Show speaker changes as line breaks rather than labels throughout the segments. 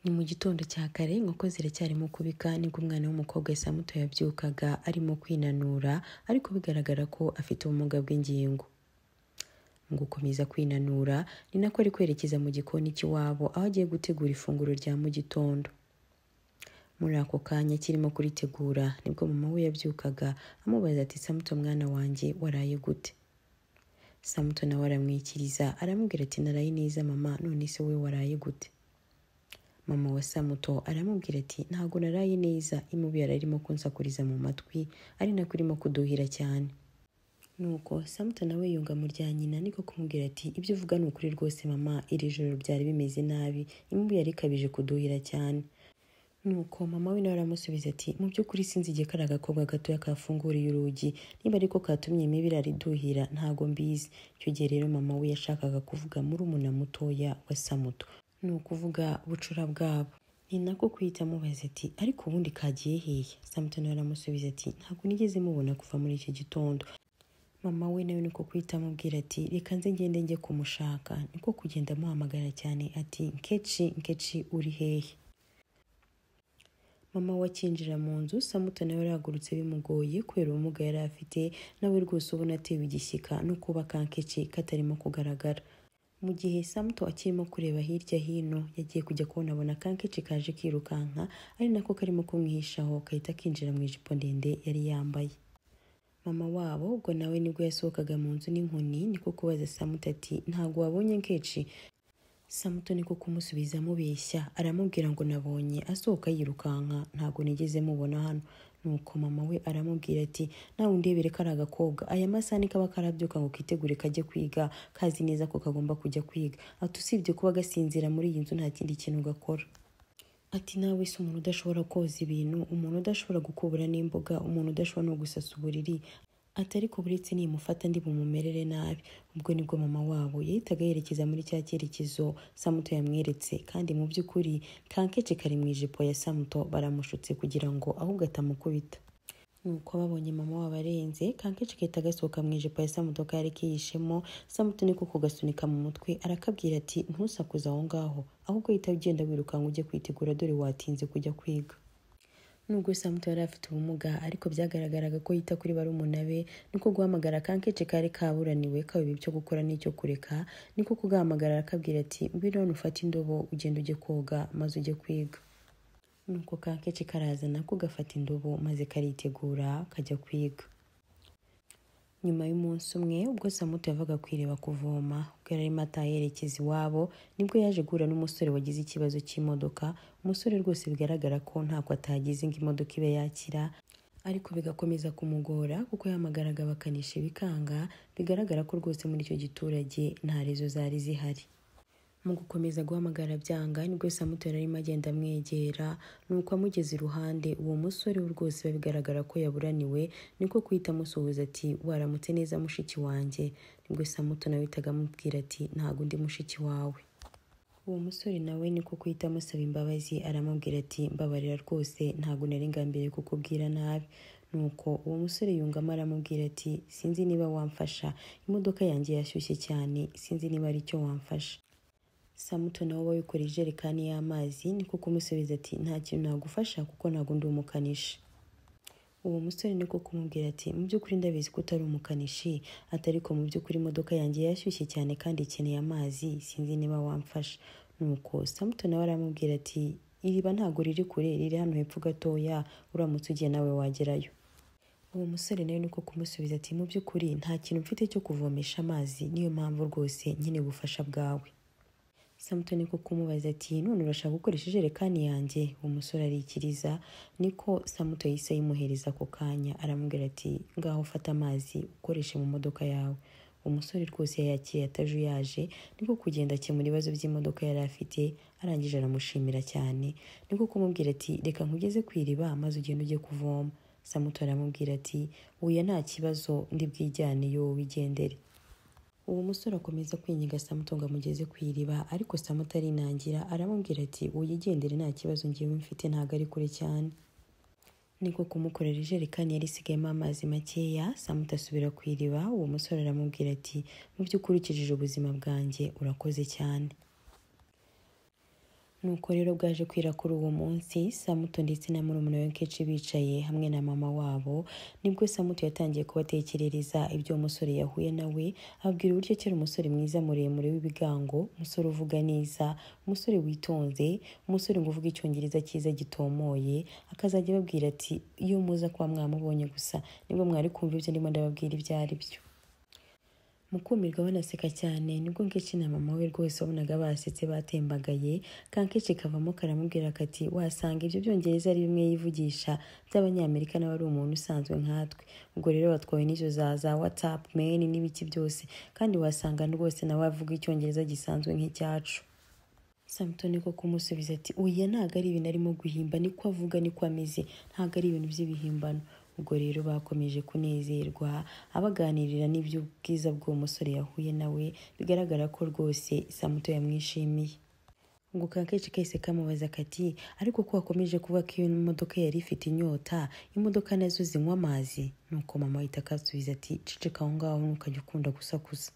Ni mu gitondo cya kare inkoko ziracyarimo kubika nibwo umwana w'umukobwa Samuto yabyukaga arimo kwinanura ariko bigaragara ko afite ubumuga bw'ingingo. Mu gukomeza kwinanura ni nako ari kwerekeza mu gikoni cy'iwabo aho agiye gutegura ifunguro rya mu gitondo. Muri ako kanya kirimo kuritegura nibwo mama we yabyukaga amubaza ati Samuto mwana wanjye waraye gute? Samuto nawe aramwikiriza aramubwira ati naraye neza mama, none se we waraye gute? Mama wa Samuto aramubwira ati ntago naraye neza, imubi yararimo kunsakuriza mu matwi ari nako irimo kuduhira cyane. Nuko Samuto nawe yunga mu rya nyina niko kumubwira ati ibyo uvuga ni ukuri rwose mama, iri joro byari bimeze nabi, imubi yari ikabije kuduhira cyane. Nuko mama we nawe aramusubiza ati mu by'ukuri sinzi igihe kari agakobwa gatoya kafunguriye urugi, niba ariko katumye imibi irariduhira ntago mbizi. Icyo gihe rero mama we yashakaga kuvuga murumuna mutoya wa Samuto, ni ukuvuga bucura bwabo. Ni nako kwita amubaza ati ariko ubundi kagiye hehe? Samuto nawe aramusubiza ati ntabwo nigeze mubona kuva muri icyo gitondo. Mama we nawe niko kwita amubwira ati reka nze ngende njye kumushaka. Niko kugenda amuhamagara cyane ati Nkechi uri hehe? Mama we akinjira mu nzu, Samuto nawe yarahagurutse bimugoye kubera ubumuga yari afite, nawe rwose ubona atewe igishyika no kuba ka Nkechi katarimo kugaragara. Mu gihe Samuto akirimo kureba hirya hino yagiye kujya kubona ka Nkechi kaje kirukanka ari nako karimo kumwihishaho kahita kinjira mu ijipo ndende yari yambaye. Mama wabo ubwo nawe nibwo yasohokaga mu nzu n'inkoni niko kubaza Samuto ati ntago wabonye Nkechi? Samuto niko kumusubiza amubeshya aramubwira ngo nabonye asohoka yirukanka, ntago nigeze mubona hano. Nuko mama we aramubwira ati nawe undebere kari agakobwa, aya masaha ni kaba karabyuka ngo kitegure kajye kwiga, kazi neza ko kagomba kujya kwiga, ati usibye kuba gasinzira muri iyi nzu nta kindi kintu gakora. Ati nawe se umuntu udashobora koza ibintu, umuntu udashobora gukubura n'imboga, umuntu udashobora no gusasa uburiri, ati ariko buretse nimufata ndi bumumerere nabi. Ubwo nibwo mama wabo yahitaga yerekeza muri cya cyerekezo Samuto yamweretse, kandi mu by'ukuri ka Nkechi kari mu ijipo ya Samuto baramushutse kugira ngo ahubwo atamukubita. Nuko babonye mama wabo arenze, ka Nkechi kahita gasohoka mu ijipo ya Samuto kari kiyishemo. Samuto niko kugasunika mu mutwe arakabwira ati ntusakuze aho ngaho, ahubwo hita ugenda wirukanka ujye kwitegura dore watinze kujya kwiga. Nubwo Samuto yari afite ubumuga ariko byagaragaraga ko yita kuri barumuna be, niko guhamagara ka Nkechi kari kaburaniwe kaba ibyo gukora n'icyo kureka, niko kugahamagara arakabwira ati ngwino ufate indobo ugende ujye koga maze ujye kwiga. Nuko ka Nkechi karazana ko gafata indobo maze karitegura kajya kwiga. Nyuma y'umunsi umwe ubwo Samuto yavaga kwireba kuvoma, ubwo yari arimo atayerekeza iwabo nibwo yaje guhura n'umusore wagize ikibazo cy'imodoka. Umusore rwose bigaragara ko ntako atagize ngo imodoka ibe yakira, ariko bigakomeza kumugora kuko yahamagaraga abakanishi bikanga. Bigaragara ko rwose muri icyo giturage nta rezo zari zihari. Mu gukomeza guhamagara byanga nibwo Samuto yari arimo agenda amwegera, nuko amugeze iruhande uwo musore rwose bigaragara ko yaburaniwe, niko kuhita amusuhuza ati waramutse neza mushiki wanjye. Nibwo Samuto nawe yitaga amubwira ati ntago ndi mushiki wawe. Uwo musore nawe niko kuhita amusaba imbabazi aramubwira ati mbabarira rwose ntago nari ngambiriye kukubwira nabi. Nuko uwo musore yungamo aramubwira ati sinzi niba wamfasha, imodoka yanjye yashyushye cyane, sinzi niba ari cyo wamfasha. Samuto nawe wikoreye ijerekani y'amazi niko kumusubiza ati nta kintu nagufasha kuko ntago ndi umukanishi. Uwo musore niko kumubwira ati mu by'ukuri ndabizi ko utari umukanishi, ariko mu by'ukuri imodoka yanjye yashyushye cyane kandi ikeneye amazi, sinzi niba wamfasha. Nuko Samuto nawe aramubwira ati iriba ntago riri kure, riri hano hepfo gatoya, uramutse ugiye nawe wagerayo. Uwo musore nawe niko kumusubiza ati mu by'ukuri nta kintu mfite cyo kuvomesha amazi, niyo mpamvu rwose nkeneye ubufasha bwawe. Samuto niko kumubaza ati none urashaka gukoresha ijerekani yanjye? Uwo musore arikiriza, niko Samuto yahise ayimuhereza ako kanya aramubwira ati ngaho fata amazi ukoreshe mu modoka yawe. Umusore rwose yayakiriye atajuyaje, niko kugenda akemura ibibazo by'imodoka yari afite, arangije aramushimira cyane. Niko kumubwira ati reka nkugeze ku iriba maze ugende ujye kuvoma. Samuto aramubwira ati oya nta kibazo ndi bwijyane yo wigendere. Uwo musore akomeza kwinyiga Samuto ngo amugeze ku iriba, ariko Samuto arinangira aramubwira ati uyigendere nta kibazo ngewe mfite ntago ari kure cyane. Niko kumukorera ijerekani yari isigayemo amazi makeya. Samuto asubira ku iriba, uwo musore aramubwira ati mu by'ukuri ukijije ubuzima bwanjye urakoze cyane. nuko rero bwaje kwira kuri uwo munsi Samuto ndetse na murumuna we Nkechi bicaye hamwe na mama wabo, nibwo Samuto yatangiye kubatekerereza ibyo umusore yahuye nawe, ababwira uburyo kera umusore mwiza muremure w'ibigango, umusore uvuga neza, umusore witonze, umusore ngo uvuga icyongereza cyiza gitomoye, akazajya ababwira ati iyo muza kuba mwamubonye gusa nibwo mwari kumva ibyo ndimo ndababwira ibyo ari byo. Mukumirwa banaseka cyane, nibwo Nkechi na mama we rwose wabonaga basetse batembagaye, Kankechi kavamo karamubwira kati wasanga ibyo byongereza ari bimwe yivugisha by'abanyamerika nawe ari umuntu usanzwe nkatwe, ubwo rero batwawe n'izo za WhatsApp men n'ibiki byose, kandi wasanga rwose nawe avuga icyongereza gisanzwe nk'icyacu. Samuto niko kumusubiza ati oya ntago ari ibintu arimo guhimba, niko avuga niko ameze, ntago ari ibintu by'ibihimbano. Ubwo rero bakomeje kunezerwa abaganirira n'iby'ubwiza bw'uwo musore yahuye nawe, bigaragara ko rwose Samuto yamwishimiye. Ngo Kankechi kahise kamubaza kati ariko ko wakomeje kuvuga ko iyo modoka yari ifite inyota, imodoka nazo zinywa amazi? Nuko mama ahita akasubiza ati ceceka aho ngaho ntukajya ukunda gusakuza.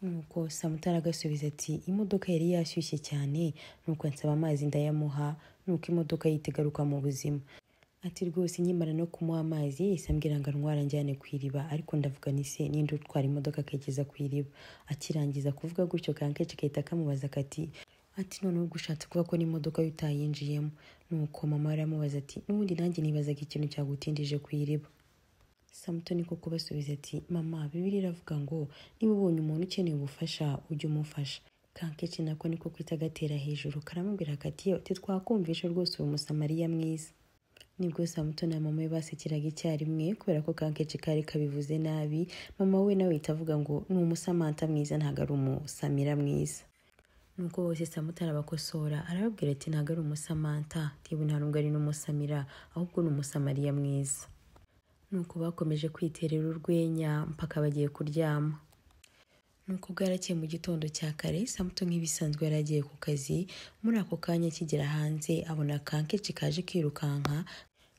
Nuko Samuto aragasubiza ati imodoka yari yashyushye cyane, nuko nsaba amazi ndayamuha, nuko imodoka yitegaruka mu buzima. Ati rwose nkimara no kumuha amazi yahise ambwira ngo antwara njyane ku iriba, ariko ndavuga ni se ninde utwara imodoka akageza ku iriba? Akirangiza kuvuga gutyo Kankechi kahita kamubaza kati ati noneho gushatse kuvuga ko n'imodoka utayinjiyemo? Nuko mama aramubaza ati n'ubundi nanjye nibazaga ikintu cyagutindije ku iriba. Samuto niko kubasubiza ati mama, Bibiliya iravuga ngo niba ubonye umuntu ukeneye ubufasha ujye umufasha. Kankechi nako niko kwita gatera hejuru karamubwira kati ati twakumvisha rwose uri umusamariya mwiza. Nibwo Samuto na mama we basekeraga icyarimwe kubera ko Kankechi kari kabivuze nabi, mama we nawe itavuga ngo ni umusamanta mwiza ntago ari umusamira mwiza. Nuko bose Samuto arabakosora arababwira ati ntago ari umusamanta, tibu nta nubwo ari n'umusamira, ahubwo ni umusamariya mwiza. Nuko bakomeje kwiterera urwenya mpaka bagiye kuryama. Nuko bwarakeye mu gitondo cya kare Samuto nk'ibisanzwe yaragiye ku kazi, muri ako kanya akigera hanze abona Kankechi kaje kirukanka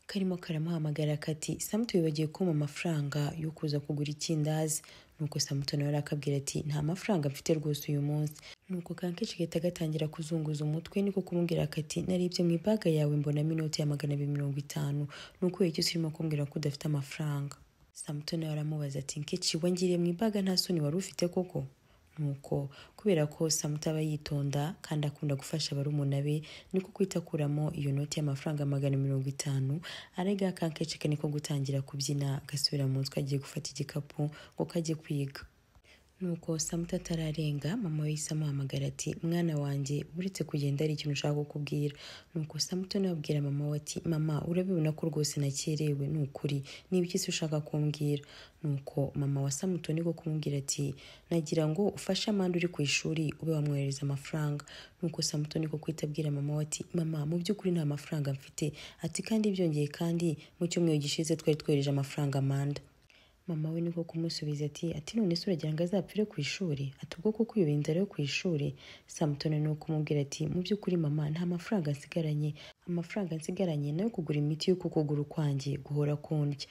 karimo karamuhamagara kati Samuto wibagiye kumpa amafaranga yo kuza kugura ikindazi. Nuko Samuto nawe arakabwira ati nta mafaranga mfite rwose uyu munsi. Nuko Kankechi gahita gatangira kuzunguza umutwe niko kumubwira kati narebye mu ibaga yawe mbonamo inoti ya 250, nuko icyo urimo kumbwira ko udafite amafaranga? Samuto nawe aramubaza ati Nkechi wangiriye mu ibaga nta soni wari ufite koko? Nuko kubera ko Samuto aba yitonda kandi akunda gufasha barumuna be, niko kwita kuramo iyo noti y'amafaranga 250, arega Kankechi niko gutangira kubyina gasubira mu nzu agiye gufata igikapu ngo kajye kwiga. Nuko Samuto atararenga mama we yise amuhamagara ati mwana wanjye uretse kugenda ari ikintu ushaka kukubwira. Nuko Samuto nawe abwira mama we ati mama urabibona ko rwose nakerewe, ni ukuri niba iki se ushaka kumbwira? Nuko mama wa Samuto niko kumubwira ati nagira ngo ufashe Amanda uri ku ishuri ube wamwohereza amafaranga. Nuko Samuto niko kwita abwira mama we ati mama mu by'ukuri nta mafaranga mfite, ati kandi byongeye kandi mu cyumweru gishize twari twereje amafaranga Amanda. Mama we niko kumusubiza ati none se uragira ngo azapfire ku ishuri? Ati ubwo kuko uyoboye inzara yo ku ishuri? Samuto niko kumubwira ati mu by'ukuri mama nta mafaranga nsigaranye, amafaranga nsigaranye nayo kugura imiti yo kukuguru kwanjye guhora kundya.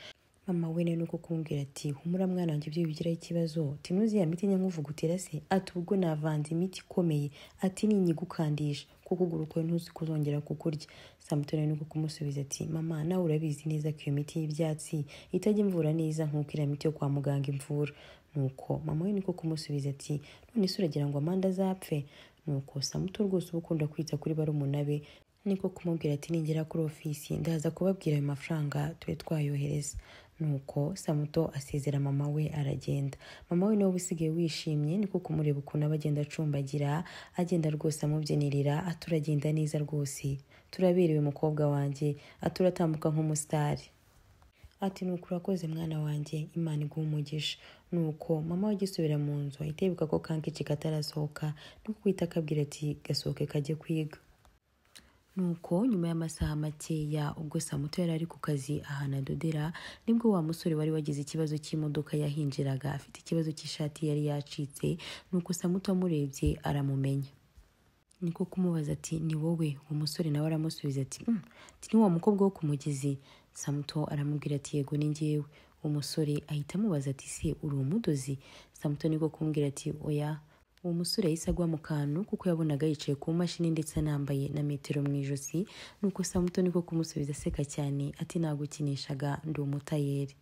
Mama we niko kumubwira ati humura mwana wanjye ibyo bigiraho ikibazo, ati nuzi ya miti nyamuvugutira se? Ati ubwo navanze imiti ikomeye, ati ninyigukandisha kukuguru kwawe ntuzi kuzongera kukurya. Samuto niko kumusubiza ati mama nawe urabizi neza ko iyo miti y'ibyatsi itajya imvura neza nk'uko iriya miti yo kwa muganga imvura. Nuko mama we niko kumusubiza ati none se uragira ngo Amanda azapfe? Nuko Samuto rwose uba ukunda kwita kuri barumuna be niko kumubwira ati ningera kuri ofisi ndaza kubabwira ayo mafaranga tube twayohereza. Nuko Samuto asezera mama we aragenda. Mama we nawe usigaye wishimye niko kumureba ukuntu abagenda acumbagira, agenda rwose amubyinirira, aturagenda neza rwose, turaberewe mukobwa wanjye, aturatambuka nk'umusitari. Ati nuko urakoze mwana wanjye, Imana iguhe umugisha. Nuko mama we agisubira mu nzu ahita yibuka ko Kankechi katarasohoka, niko kwita akabwira ati gasohoke kajye kwiga. Nuko nyuma y'amasaha makeya ubwo Samuto yari ari ku kazi ahantu adodera, nibwo wa musore wari wagize ikibazo cy'imodoka yahinjiraga afite ikibazo cy'ishati yari yacitse. Nuko Samuto amurebye aramumenya, niko kumubaza ati ni wowe? Uwo musore nawe aramusubiza ati ni wa mukobwa wo ku mugezi. Samuto aramubwira ati yego ni njyewe. Uwo musore ahita amubaza ati se uri umudozi? Samuto niko kumubwira ati oya, uwo musore yahise agwa mu kantu kuko yabonaga yicaye ku mashini ndetse anambaye na metero mu ijosi. Nuko Samuto niko kumusubiza aseka cyane ati nagukinishaga ndi umutayeri.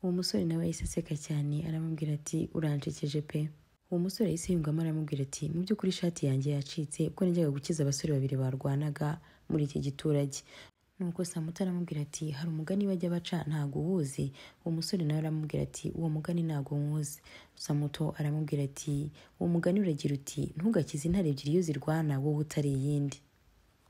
Uwo musore nawe yahise aseka cyane aramubwira ati urancekeje pe. Uwo musore yahise yungamo aramubwira ati mu by'ukuri ishati yanjye yacitse ubwo najyaga gukiza abasore babiri barwanaga muri iki giturage. Nuko Samuto aramubwira ati hari umugani bajya baca ntago uwuzi. Uwo musore nawe aramubwira ati uwo mugani ntago nywuzi. Samuto aramubwira ati uwo mugani uragira uti ntugakize intare ebyiri iyo zirwana wowe utari iyindi.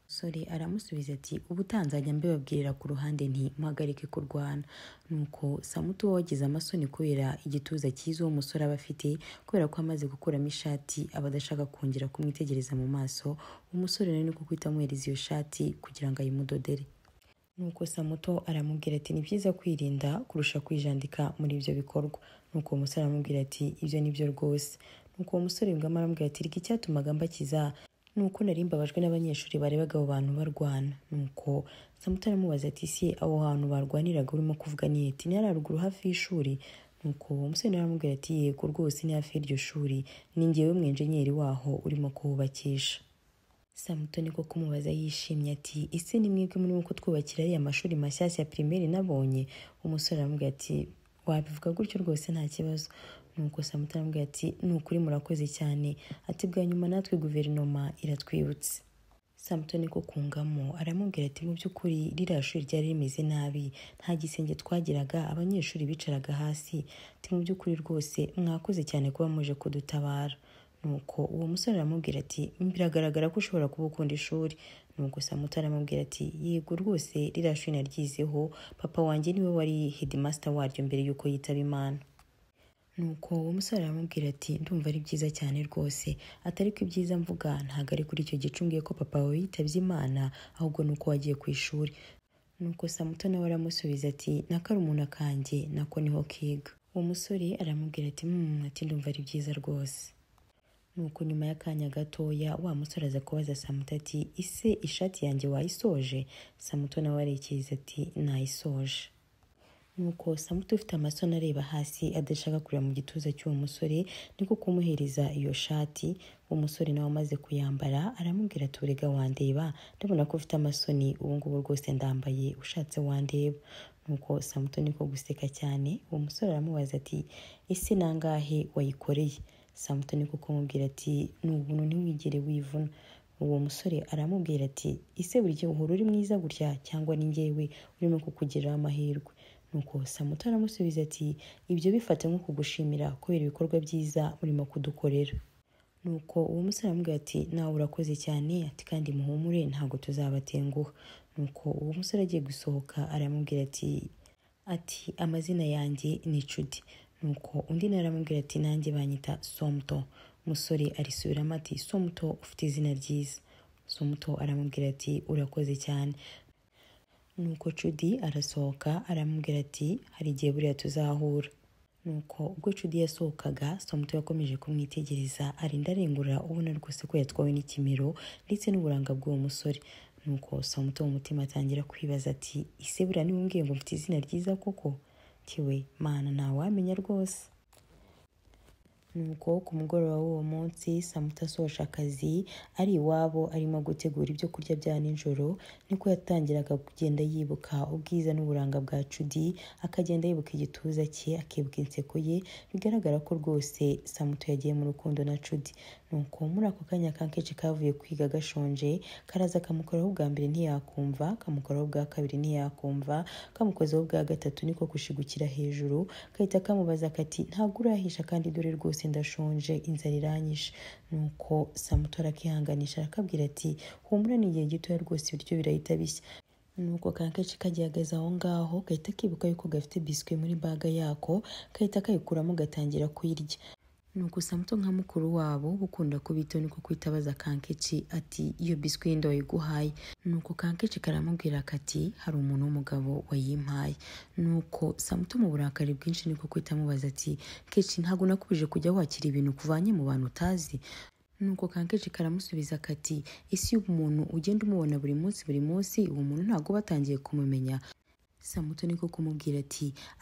Umusore aramusubiza ati ubutanzajya mbibabwirira ku ruhande nti muhagarike kurwana. Nuko Samuto wagize amasoni kubera igituza cyiza uwo musore aba afite kubera ko amaze gukuramo ishati aba adashaka kongera kumwitegereza mu maso. Umusore nawe niko guhita amuhereza iyo shati kugira ngo ayimudodere. Nuko Samuto aramubwira ati ni byiza kwirinda kurusha kwijandika muri ibyo bikorwa. Nuko uwo musore aramubwira ati ibyo ni byo rwose. Nuko uwo musore yungamo aramubwira ati reka icyatumaga mbakiza nuko nari mbabajwe n'abanyeshuri barebaga abo bantu barwana. Nuko Samuto aramubaza ati si abo hantu barwaniraga urimo kuvuga ni eti ni haruguru hafi y'ishuri. Nuko uwo musore aramubwira ati yego rwose ni hafi y'iryo shuri ni njyewe mwenjenyeri waho urimo kuhubakisha. Samuto niko kumubaza yishimye ati ese ni mwebwe murimo kutwubakira ariya mashuri mashyashya ya primaire nabonye. Umusore aramubwira ati wabivuga gutyo rwose nta kibazo. Nuko Samuto aramubwira ati ni ukuri murakoze cyane ati bwa nyuma natwe guverinoma iratwibutse. Samuto niko kungamo aramubwira ati mu by'ukuri ririya shuri ryari rimeze nabi nta gisenge twagiraga abanyeshuri bicaraga hasi ati mu by'ukuri rwose mwakoze cyane kuba muje kudutabara. Nuko uwo musore aramubwira ati biragaragara ko ushobora kuba ukunda ishuri. Nuko Samuto aramubwira ati yego rwose ririya shuri naryizeho papa wanjye niwe wari headmaster waryo mbere yuko yitaba Imana. Nuko uwo musore aramubwira ati ndumva ari byiza cyane rwose atari ko ibyiza mvuga ntago ari kuri icyo gice umbwiye ko papa wawe yitabye Imana ahubwo nuko wagiye ku ishuri. Nuko Samuto nawe aramusubiza ati n'akarumuna kanjye nako niho kiga. Uwo musore aramubwira ati ati ndumva ari byiza rwose. Nuko nyuma y'akanya gatoya wa musore aza kubaza Samuto ati ise ishati yanjye wayisoje. Samuto nawe arekeza ati nayisoje. Nuko Samuto ufite amasoni areba hasi adashaka kureba mu gituza cy'uwo musore niko kumuhereza iyo shati. Uwo musore nawe amaze kuyambara aramubwira ati urega wandeba ndabona ko ufite amasoni ubu ngubu rwose ndambaye ushatse wandeba. Nuko Samuto niko guseka cyane. Uwo musore aramubaza ati ese nangahe wayikoreye. Samuto niko kumubwira ati n'ubuntu ntiwigere wivuna. Uwo musore aramubwira ati ise buri gihe uhora uri mwiza gutya cyangwa ni njyewe urimo kukugirira amahirwe. Nuko Samuto aramusubiza ati ibyo bifata nko kugushimira kubera ibikorwa byiza urimo kudukorera. Nuko uwo musore aramubwira ati nawe urakoze cyane ati kandi muhumure ntabwo tuzabatenguha. Nuko uwo musore agiye gusohoka aramubwira ati amazina yanjye ni Cuti. Nuko undi nawe aramubwira ati nanjye banyita Samuto. Umusore arisubiramo ati Samuto ufite izina ryiza. Samuto aramubwira ati urakoze cyane. Nuko Cuti arasohoka aramubwira ati hari igihe buriya tuzahura. Nuko ubwo Cuti yasohokaga Samuto yakomeje kumwitegereza arinda arengura ubona rwose ko yatwawe n'ikimero ndetse n'uburanga bw'uwo musore. Nuko Samuto mu mutima atangira kwibaza ati ise buriya niba umbwiye ngo mfite izina ryiza koko tiwe mana ntawamenya rwose. Nuko ku mugoroba w'uwo munsi Samuto asoje akazi ari iwabo arimo gutegura ibyo kurya bya nijoro niko yatangiraga kugenda yibuka ubwiza n'uburanga bwa Cuti akagenda yibuka igituza cye akibuka inseko ye bigaragara ko rwose Samuto yagiye mu rukundo na Cuti. Nuko muri ako kanya kankeshi kavuye kwiga gashonje karaza kamukoraho ubwa mbere ntiyakumva kamukoraho ubwa kabiri ntiyakumva kamukozeho ubwa gatatu niko kushigukira hejuru kahita kamubaza kati ntabwo urahisha kandi dore rwose ndashonje inzara iranyishe. Nuko Samuto arakihanganisha arakabwira ati humura ni igihe gitoya rwose ibiryo birahita bishya. Nuko kankeshi kagihagaze aho ngaho gahita kibuka yuko gafite biswi muri baga yako kahita kayikuramo gatangira kuyirya. Nuko Samuto nka mukuru wabo gukunda kubitaho niko kwitabaza kankeshi ati iyo biswi ndo yiguhaye. Nuko kankeshi karamubwira kati hari umuntu w'umugabo wayimpaye. Nuko Samuto mu burakari bwinshi niko kwita amubaza ati keshi ntabwo nakubije kujya wakira ibintu kuvanye mu bantu utazi. Nuko kankeshi karamusubiza kati isi y'umuntu ugenda umubona buri munsi uwo muntu ntabwo batangiye kumumenya. Samuto niko kumubwira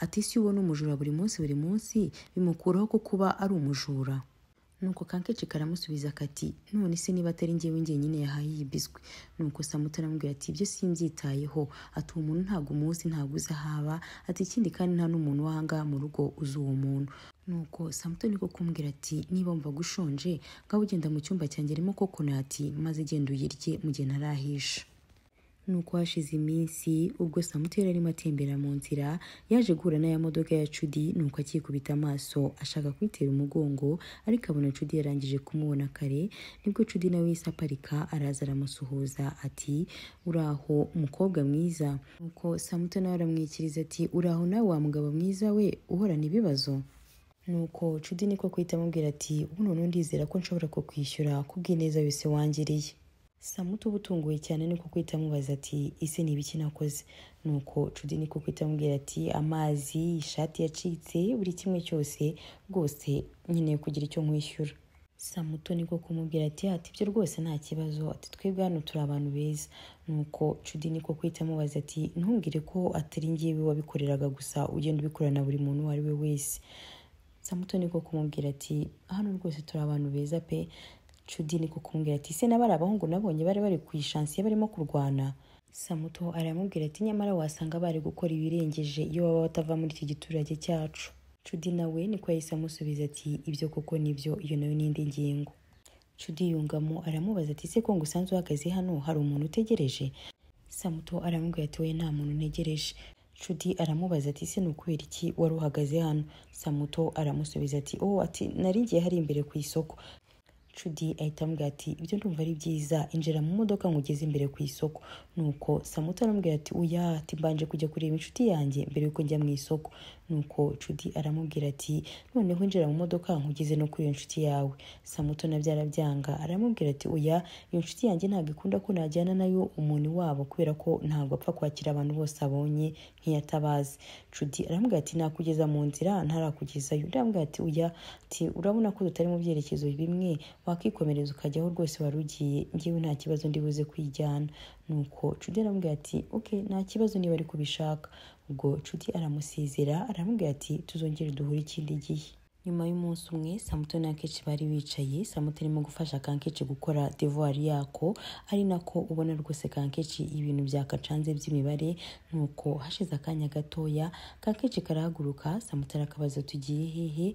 ati si ubona umujura buri munsi bimukuraho ko kuba ari umujura. nuko Kankechi karamusubiza kati none se niba atari njyewe njyenyine yahaye iyi biswi. Nuko Samuto aramubwira ati ibyo simbyitayeho, ati uwo muntu ntabwo umuzi, ntabwo uzi ahaba, ati ikindi kandi nta n'umuntu w'ahangaha mu rugo uzi uwo muntu. Nuko Samuto niko kumubwira ati niba wumva gushonje ngaho ugenda mu cyumba cyanjye arimo kokonati maze genda uyirye mu gihe ntarahisha. Nuko hashize iminsi ubwo Samuto yari arimo atembera mu nzira yaje guhura n'aya modoka ya Cudi. Nuko akikubita amaso ashaka kwitera umugongo ariko abona Cudi yarangije kumubona kare. Nibwo Cudi nawe yise aparika araza aramusuhuza ati uraho umukobwa mwiza. Nuko Samuto nawe aramwikiriza ati uraho nawe wa mugabo mwiza we uhorana ibibazo. Nuko Cudi niko kwita amubwira ati ubu none ndizera ko nshobora kukwishyura kubw'ineza yose wangiriye. Samuto ubutunguye cyane niko kwita amubaza ati ese ni ibiki nakoze. Nuko Cudi niko kwita amubwira ati amazi, ishati yacitse, buri kimwe cyose rwose nkeneye kugira icyo nkwishyura. Samuto niko kumubwira ati ibyo rwose nta kibazo, ati twebwe hano turi abantu beza. Nuko Cudi niko kwita amubaza ati ntumbwire ko atari njyewe wabikoreraga gusa, ugenda ubikorana buri muntu uwo ari we wese. Samuto niko kumubwira ati hano rwose turi abantu beza pe. Cudi niko kumubwira ati se n'abari abahungu nabonye bari ku ishansiye barimo kurwana. Samuto aramubwira ati nyamara wasanga bari gukora ibirengeje iyo baba batava muri iki giturage cyacu. Cudi nawe niko yahise amusubiza ati ibyo koko nibyo, iyo nayo n'indi ngingo. Cudi yungamo aramubaza ati se ko ngo usanzwe uhagaze hano hari umuntu utegereje. Samuto aramubwira ati we nta muntu ntegereje. Cudi aramubaza ati se nukubera iki wari uhagaze hano. Samuto aramusubiza ati ati nari ngiye hari imbere ku isoko. Cudi ahita amubwira ati ibyo ndumva ari byiza, injira mu modoka ngugeze imbere ku isoko. Nuko Samuto aramubwira ati oya, ati mbanje kujya kureba inshuti yanjye mbere yuko njya mu isoko. Nuko Cudi aramubwira ati noneho injira mu modoka nkugeze no kuri iyo nshuti yawe. Samuto nabyo arabyanga aramubwira ati oya, iyo nshuti yanjye ntabwo ikunda ko najyana nayo umuntu wabo kubera ko ntabwo apfa kwakira abantu bose abonye nk'iyatabazi. Cudi aramubwira ati nakugeza mu nzira ntarakugezayo. Aramubwira ati oya, ati urabona ko tutari mu byerekezo bimwe, wakikomereza ukajyaho rwose wari ugiye, njyewe nta kibazo ndi buze kwijyana. Nuko Cudi aramubwira ati nta kibazo niba ari kubishaka. Ubwo Cudi aramusezera aramubwira ati tuzongere duhure ikindi gihe. Nyuma y'umunsi umwe Samuto na Kankechi bari bicaye. Samuto arimo gufasha Kankechi gukora devoir yako, ari nako ubona rwose Kankechi ibintu byakacanze by'imibare. Nuko hashize akanya gatoya Kankechi karahaguruka. Samuto arakabaza tugiye hehe.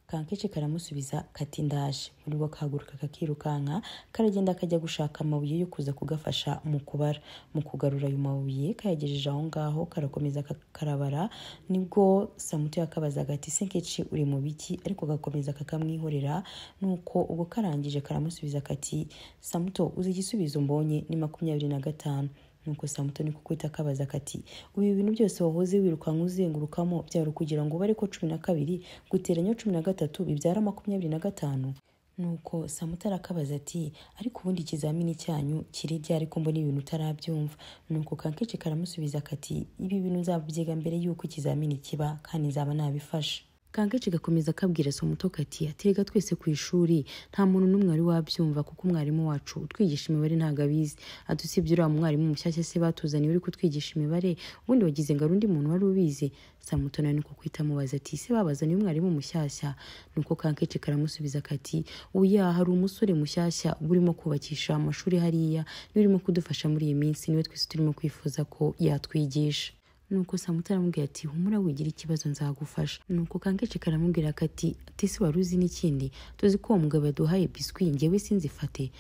Kankechi karamusubiza kati ndaje. Muri bwo kahaguruka kakirukanka karagenda kajya gushaka amabuye yo kuza kugafasha mu kubara. Mu kugarura ayo mabuye kayagejeje aho ngaho karakomeza karabara. Nibwo Samuto yakabazaga ati se Kankechi uri mu biki, ariko gakomeza kakamwihorera. Nuko ubwo karangije karamusubiza kati Samuto uzi igisubizo mbonye ni 25. Nuko Samuto niko kwita akabaza kati uyu bintu byose wahoze wirukanka uzengurukamo byari kugira ngo bare ko 12 guteranya 13 bibyara 25. Nuko Samuto arakabaza ati ariko ubundi ikizamini cyanyu kiri ryari ko mbona ibintu utarabyumva. Nuko Kankechi karamusubiza kati ibi bintu nzabyiga mbere yuko ikizamini kiba kandi nzaba nabifasha. Kankechi gakomeza kabwira Samuto kati aterega twese ku ishuri nta muntu n'umwe wari wabyumva kuko umwarimu wacu utwigisha imibare ntago abizi. Adusibye uriya mwarimu mushyashya se batuzaniye uri kutwigisha imibare, ubundi wagize ngo undi muntu wari ubizi. Samuto nawe niko kwita amubaza ati se babazaniye umwarimu mushyashya. Nuko Kankechi karamusubiza kati oya, hari umusore mushyashya urimo kubakisha amashuri hariya, niwe urimo kudufasha muri iyi minsi, niwe twese turimo kwifuza ko yatwigisha. Nuko Samuto aramubwira ati humura wigira ikibazo nzagufasha. Nuko Kankechi karamubwira kati se wari uzi n'ikindi, tuzi ko uwo mugabo yaduhaye biswi njyewe sinzifate.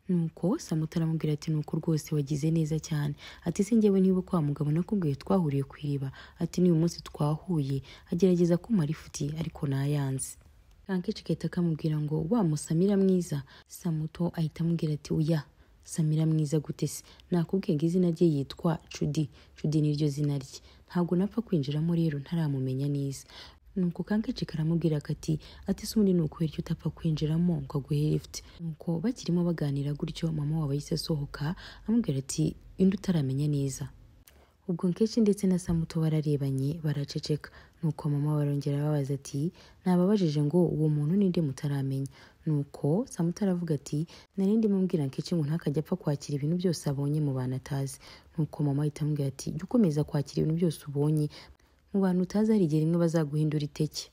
Nuko Samuto aramubwira ati nuko rwose wagize neza cyane, ati se njyewe niba kwa mugabo nakubwiye twahuriye ku iriba, ati ni uyu munsi twahuye agerageza kumara ifuti ariko nayanze. Kankechi kahita kamubwira ngo wa Musamira mwiza. Samuto ahita amubwira ati oya, Samira mwiza gute se, nakubwiye ngo izina rye yitwa Cudi. Cudi niryo zina rye, ntabwo napfa kwinjiramo rero ntaramumenya neza. Nuko Kankechi karamubwira kati se ubundi ni ukubera icyo utapfa kwinjiramo ngo aguhe lift. Nuko bakirimo baganira gutyo mama wabo yahise asohoka amubwira ati indi utaramenya neza. Ubwo Kankechi ndetse na Samuto bararebanye baraceceka. Nuko mama barongera babaza ati nababajije ngo uwo muntu ninde mutaramenya. Nuko Samuto aravuga ati nari ndimo mbwira Kankechi ngo ntakajya apfa kwakira ibintu byose abonye mu bantu atazi. Nuko mama ahita amubwira ati jya ukomeza kwakira ibintu byose ubonye mu bantu utazi, hari igihe rimwe bazaguhindura iteke.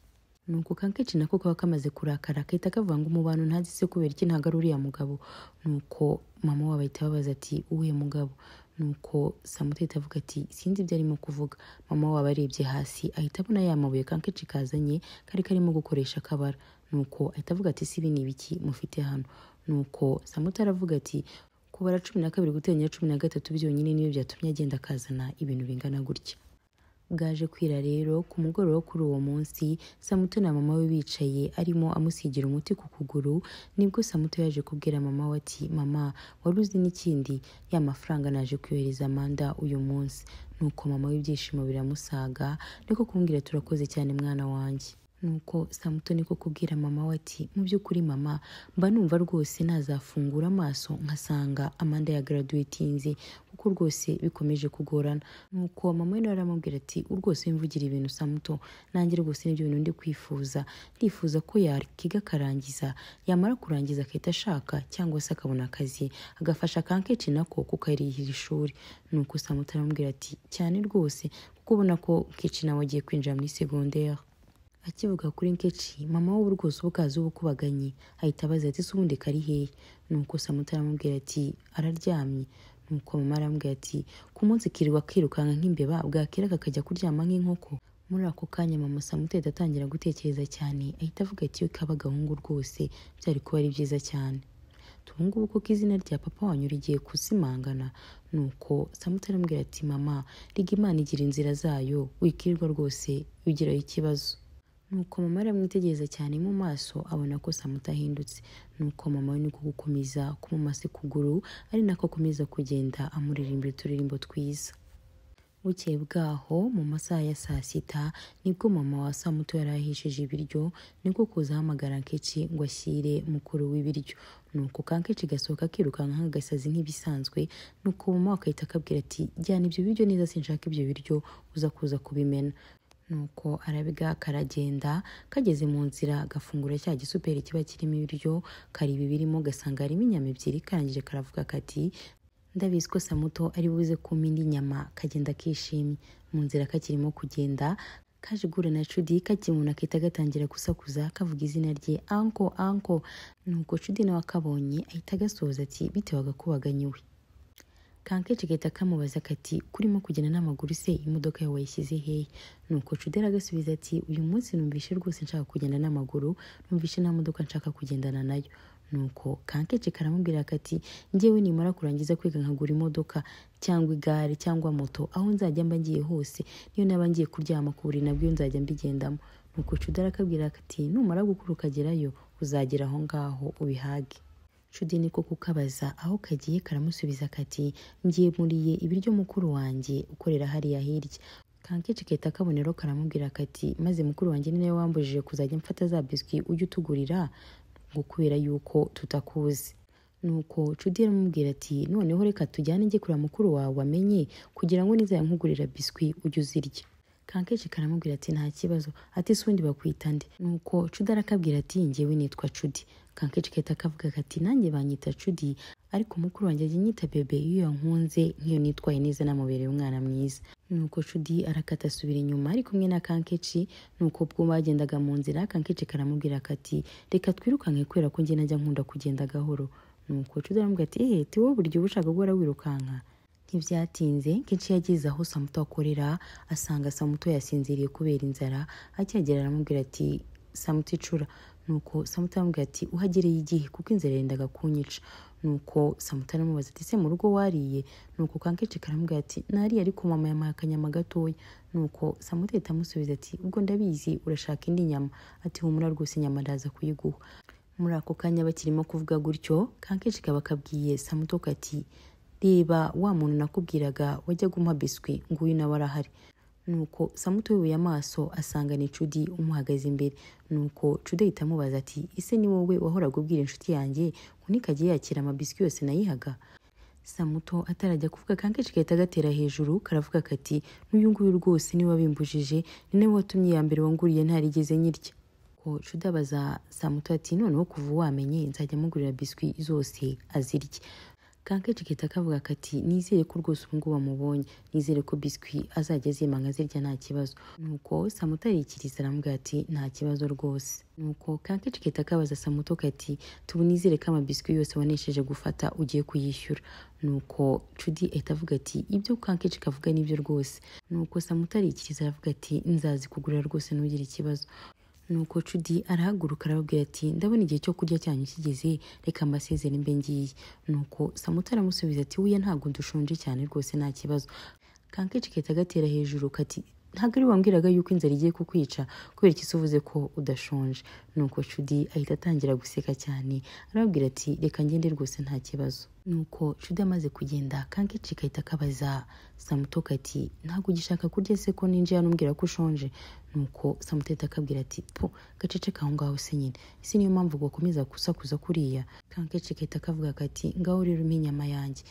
nuko Kankechi nako kaba kamaze kurakara kahita kavuga ngo mu bantu ntazi se kubera iki ntago ari uriya mugabo. Nuko mama wabo ahita ababaza ati uwuhe mugabo. Nuko Samantha ahita avuga ati sinzi ibyo arimo kuvuga. Mama wabo arebye hasi ahita abona ya mabuye Kankechi kazanye kari karimo gukoresha akabara. Nuko ahita avuga ati si ibi ni ibiki mufite hano. Nuko Samantha aravuga ati kubara 12 guteranya 13 byonyine niyo byatumye agenda akazana ibintu bingana gutya. Bwaje kwira rero ku mugoroba kuri uwo munsi Samantha na mama we bicaye arimo amusigira umuti ku kuguru, nibwo Samantha yaje kubwira mama we ati mama wari uzi n'ikindi ya mafaranga naje kuyohereza Amanda uyu munsi. Nuko mama w'ibyishimo biramusaga niko kumbwira turakoze cyane mwana wanjye. Nuko Samantha niko kubwira mama we ati mu by'ukuri mama mba numva rwose nazafungura amaso nkasanga Amanda ya graduatinze kuko rwose bikomeje kugorana. Nuko mama we aramubwira ati urwose wimvugira ibintu Samantha, nanjye rwose n'ibyo bintu ndi kwifuza, ndifuza ko yakiga karangiza, yamara kurangiza akahita ashaka cyangwa se akabona akazi agafasha Kankechi nako kukarihira ishuri. Nuko Samantha aramubwira ati cyane rwose kuko ubona ko Kechi nawe agiye kwinjira muri secondaire. Akivuga kuri Nkechi mama we rwose ubukazi ubukubaganye ahita abaza ati ubundi kari hehe. Nuko Samantha aramubwira ati araryamye. Nuko mama aramubwira ati ku munsi kirirwa kirukanka nk'imbeba bwakira kakajya kuryama nk'inkoko. Muri ako kanya mama Samantha atangira gutekereza cyane ahita avuga ati yo kaba gahungu rwose byari kuba ari byiza cyane. Tubungubu kuko izina rya papa wanyu rigiye kusimangana. Nuko Samantha aramubwira ati mama riga Imana igira inzira zayo wikirirwa rwose ugiraho ikibazo. Nuko mama aramwitegereza cyane mu maso abona ko Samantha ahindutse. Nuko mama we niko gukomeza kumumase kuguru ari nako akomeza kugenda amuririmbira uturirimbo twiza. Bukeye bwaho mu masaha ya saa sita nibwo mama wa Samantha yarahishije ibiryo niko kuza ahamagara Nkechi ngo ashyire mukuru w'ibiryo. Nuko Kankechi gasohoka kirukanka nk'agasazi nk'ibisanzwe. Nuko mama akahita akabwira ati jyana ibyo biryo neza sinshaka ibyo biryo uza kuza kubimena. Nuko arabiga karagenda kageze mu nzira gafungura cya gisuperi kiba kirimo ibiryo kari bibirimo gasanga harimo inyama ebyiri karangije karavuga kati ndabizi ko Samantha ari buze kuma indi nyama kagenda kishimye. Mu nzira kakirimo kugenda kaje gura na Chudi kakimuna akita gatangira gusakuza kavuga izina rye anko. Nuko Chudi nawe akabonye ahita gasoza ati bitewe agakubaganyiwe. Kankechi gahita kamubaza kati kurimo kugenda n'amaguru se imodoka yawe wayishyize hehe. Nuko Chudi agasubiza ati uyu munsi numvishe rwose nshaka kugenda n'amaguru, numvishe nta modoka nshaka kugendana nayo. Nuko Kankechi karamubwira kati njyewe nimara kurangiza kwiga nkagura imodoka cyangwa igare cyangwa moto aho nzajya mba ngiye hose, niyo naba ngiye kuryama ku buriri nabwo nzajya mbigendamo. Nuko Chudi akabwira kati numara gukura ukagerayo uzagera aho ngaho ubihage. Chudi niko kukabaza aho kagiye karamusubiza kati ngiye muriye ibiryo mukuru wanjye ukorera hariya hirya. Kankechi kahita kabonero karamubwira kati maze mukuru wanjye ni nawe wambujije kuzajya mfata za biswi ujye utugurira ngo kubera yuko tutakuzi. Nuko Chudi aramubwira ati noneho reka tujyane njye kureba mukuru wawe amenye kugira ngo nizaya nkugurira biswi ujye uzirya. Kankechi karamubwira ati nta kibazo ati sundi bakwita nde. Nuko Chudi arakabwira ati njyewe nitwa Chudi. Kankechi kahita kavuga kati nanjye banyita Chudi ariko mukuru wanjye anyita bebe iyo yankunze nk'iyo nitwaye neza namubereye umwana mwiza. Nuko Chudi arakata asubira inyuma ari kumwe na Kankechi. Nuko ubwo bagendaga mu nzira Kankechi karamubwira kati reka twirukanke kubera ko njye najya nkunda kugenda gahoro. Nuko Chudi aramubwira ati ti wowe buryo ubushaka guhora wirukanka. Ntibyatinze Kenshi yageze aho Samantha akorera asanga Samantha yasinziriye kubera inzara. Akihagera aramubwira ati Samantha icura. Nuko Samantha aramubwira ati uhagereye igihe kuko inzara yendaga kunyica. Nuko Samantha aramubaza ati se mu rugo wariye. Nuko Kankechi karamubwira ati nariye ariko mama yamaye akanyama gatoya. Nuko Samantha ahita amusubiza ati ubwo ndabizi urashaka indi nyama, ati humura rwose inyama ndaza kuyiguha. Muri ako kanya bakirimo kuvuga gutyo Kankechi kaba kabwiye Samantha kati reba wa muntu nakubwiraga wajya gumpa biswi nguyu nawe arahari. Nuko Samantha yubuye amaso asanga ni Chudi umuhagaze imbere. Nuko Chudi ahita amubaza ati ise ni wowe wahoraga ubwira inshuti yanjye ngo nikagiye yakira amabiswi yose nayihaga. Samantha atarajya kuvuga Kankechi gahita gatera hejuru karavuga kati n'uyu nguyu rwose niwe wabimbujije ni nawe watumye ya mbere wanguriye ntarigeze nyirya. Ko Chudi abaza Samantha ati noneho kuva wamenye nzajya mugurira biswi zose azirye. Kankechi gahita kavuga kati nizere ko rwose ubu ngubu bamubonye, nizere ko biswi azajya azima nkazirya nta kibazo. Nuko Samuto arikiriza aramubwira ati nta kibazo rwose. Nuko Kankechi gahita kabaza Samuto kati tubu nizere ko amabiswi yose wanesheje gufata ugiye kuyishyura. Nuko Judy ahita avuga ati ibyo Kankechi kavuga nibyo rwose. Nuko Samuto arikiriza aravuga ati nzazi kugura rwose ntugire ikibazo. Nuko Judy arahaguruka arababwira ati ndabona igihe cyo kurya cyanyu kigeze, reka mbasezere mbe ngiye. Nuko Samuto aramusubiza ati wiya ntabwo dushonje cyane rwose nta kibazo. Kankechi gahita gatera hejuru kati ntabwo ari wambwiraga yuko inzara igiye kukwica kubera iki uvuze ko udashonje. Nuko Judy ahita atangira guseka cyane arababwira ati reka ngende rwose nta kibazo. Nuko Judy amaze kugenda Kankechi gahita kabaza Samuto kati ntabwo ugishaka kurya se ko ninjiye hano umbwira ko ushonje. Nuko Samuto ahita akabwira ati po gaceceka aho ngaho se nyine, isi niyo mpamvu gukomeza gusakuza kuriya. Kankechi gahita kavuga kati ngaho rero umpe inyama yanjye.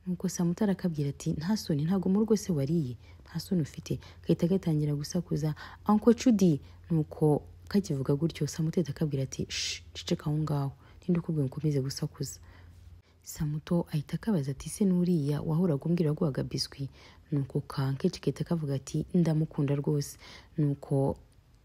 Nuko Samuto arakabwira ati nta soni ntabwo mu rugo se wariye, nta soni ufite. Gahita gatangira gusakuza Uncle Judy. Nuko kakivuga gutyo Samuto ahita akabwira ati ceceka aho ngaho ninde ukubwiye ukomeze gusakuza. Samuto ahita akabaza ati se nuriya wahoraga umbwira guhaga biswi. Nuko Kankechi gahita kavuga ati ndamukunda rwose. Nuko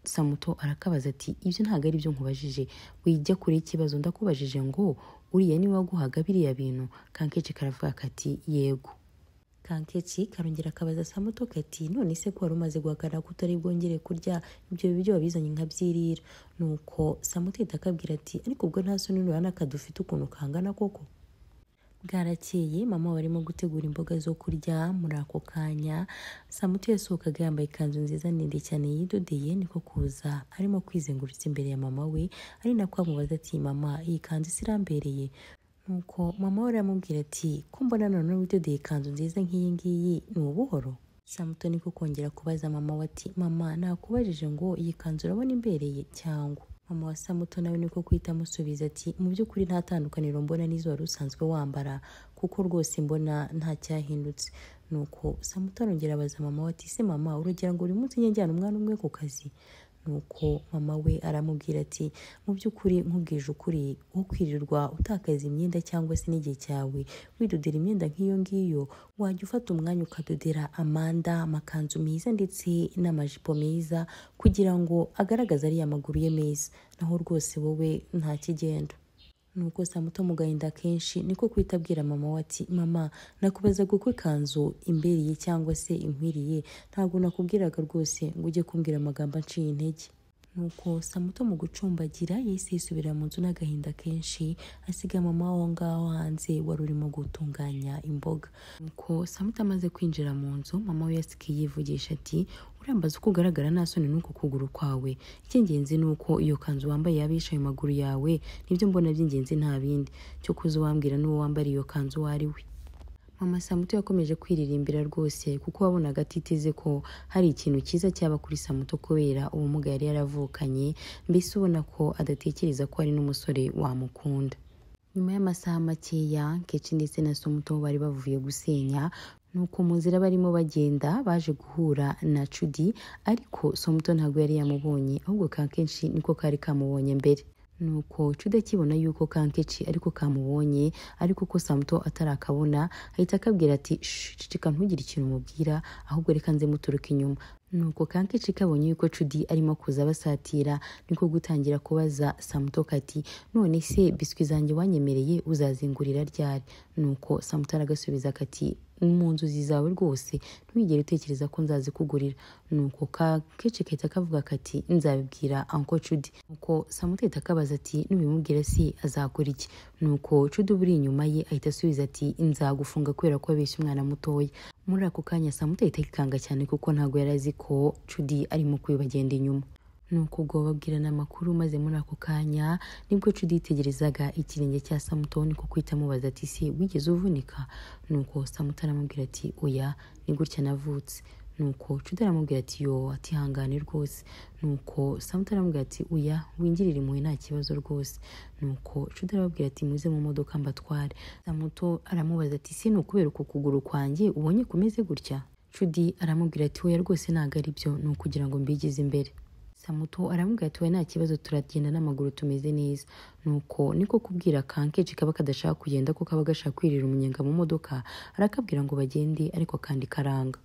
Samuto arakabaza ati ibyo ntabwo ari byo nkubajije, wijya kure ikibazo ndakubajije ngo uriya ni waguhaga biriya bintu. Kankechi karavuga kati yego. Kankechi karongera akabaza Samuto kati none se ko wari umaze guhagarara ko utari bwongere kurya ibyo biryo wabizanye nkabyirira. Nuko Samuto ahita akabwira ati ariko ubwo nta soni urana kadufite ukuntu kangana koko. Bwarakeye mama barimo gutegura imboga zo kurya. Muri ako kanya Samuto yasohokaga yambaye ikanzu nziza ndende cyane yidodeye, niko kuza arimo kwizengurutsa imbere ya mama we, ari nako amubaza ati mama iyi kanzu isirambereye. Nuko mama we aramubwira ati ko mbona none widodeye ikanzu nziza nk'iyi ngiyi ni ubuhoro. Samuto niko kongera kubaza mama we ati mama nakubajije ngo iyi kanzu urabona imbereye cyangwa. Mama wa Samuto nawe niko kwita amusubiza ati mu by'ukuri nta tandukaniro mbona n'izo wari usanzwe wambara kuko rwose mbona nta cyahindutse. Nuko Samuto arongera abaza mama we ati se mama urugero ngo uri munsi njyana umwana umwe ku kazi. Nuko mama we aramubwira ati mu by'ukuri nkubwije ukuri wo kwirirwa utakaza imyenda cyangwa se n'igihe cyawe widodera imyenda nk'iyo ngiyo, wajya ufata umwanya ukadodera amanda amakanzu meza ndetse n'amajipo meza kugira ngo agaragaze ariya maguru ye meza, naho rwose wowe nta kigenda. Nuko Samuto mu gahinda kenshi niko kwita abwira mama we ati mama nakubaza uko ikanzu imbereye cyangwa se inkwiriye, ntabwo nakubwiraga rwose ngo ujye kumbwira amagambo aciye intege. Nuko Samuto mu gucumbagira yahise yisubira mu nzu n'agahinda kenshi, asiga mama aho ngaho hanze wari urimo gutunganya imboga. Nuko Samuto amaze kwinjira mu nzu mama we yasigaye yivugisha ati urambaza uko ugaragara nta soni n'uko kuguru kwawe, icy'ingenzi ni uko iyo kanzu wambaye yabisha ayo maguru yawe, nibyo mbona by'ingenzi nta bindi, cyo kuza wambwira n'uwo wambara iyo kanzu uwo ari we. Mama Samuto yakomeje kwiririmbira rwose kuko wabonaga atiteze ko hari ikintu cyiza cyaba kuri Samuto kubera ubumuga yari yaravukanye, mbese ubona ko adatekereza ko hari n'umusore wamukunda. Nyuma y'amasaha makeya Kankechi ndetse na Samuto bari bavuye gusenya. Nuko mu nzira barimo bagenda baje guhura na Judy, ariko Samuto ntabwo yari yamubonye ahubwo Kankechi niko kari kamubonye mbere. Nuko Judy akibona yuko Kankechi ariko kamubonye ariko ko Samuto atarakabona, ahita akabwira ati ceceka ntugire ikintu umubwira ahubwo reka nze muturuka inyuma. Nuko Kankechi kabonye yuko Judy arimo kuza basatira niko gutangira kubaza Samuto kati none se biswi zanjye wanyemereye uzazingurira ryari. Nuko Samuto aragasubiza kati mu nzozi zawe rwose ntwigere utekereza ko nzazikugurira. Nuko Kankechi kahita kavuga kati nzabibwira Uncle Judy. Nuko Samuto ahita akabaza ati nubimubwira se azakora iki. Nuko Judy uburi inyuma ye ahita asubiza ati nzagufunga kubera ko wabeshye umwana mutoya. Muri ako kanya Samuto ahita yikanga cyane kuko ntabwo yari azi ko Judy arimo kwibagenda inyuma. Nuko ubwo babwirana amakuru maze muri ako kanya nibwo Judy yitegerezaga ikirenge cya Samuto niko kwita amubaza ati se wigeze uvunika. Nuko Samuto aramubwira ati oya ni gutya navutse. Nuko Judy aramubwira ati yo ati hangane rwose. Nuko Samuto aramubwira ati oya wingirire impuhwe nta kibazo rwose. Nuko Judy arababwira ati muze mu modoka mbatware. Samuto aramubaza ati se nukubera uko kuguru kwanjye ubonye kumeze gutya. Judy aramubwira ati oya rwose ntago ari byo, ni ukugira ngo mbigize imbere. Samuto aramubwira ati we nta kibazo turagenda n'amaguru tumeze neza. Nuko niko kubwira Kankechi kaba kadashaka kugenda ko kaba gashaka kwirira umunyenga mu modoka, arakabwira ngo bagende ariko kandi karanga.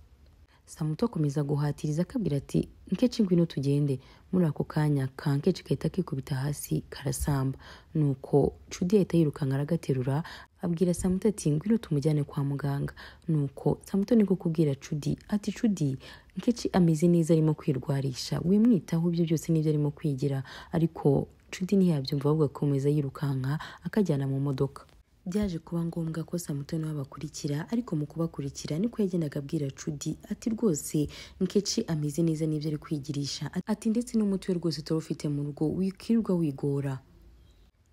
Samuto akomeza guhatiriza akabwira ati Nkechi ngwino tugende. Muri ako kanya Kankechi kahita kikubita hasi karasamba. Nuko Chudi ahita yirukanka aragaterura abwira Samuto ati ngwino tumujyane kwa muganga. Nuko Samuto niko kubwira Chudi ati Chudi Nkechi ameze neza arimo kwirwarisha, wimwitaho ibyo byose nibyo arimo kwigira. Ariko Chudi ntiyabyumva ahubwo akomeza yirukanka akajyana mu modoka. Byaje kuba ngombwa ko Samuto nawe abakurikira, ariko mu kubakurikira niko yagendaga abwira Chudi ati rwose Nkechi ameze neza n'ibyo ari kwigirisha, ati ndetse n'umutwe rwose turufite mu rugo wikirirwa wigora.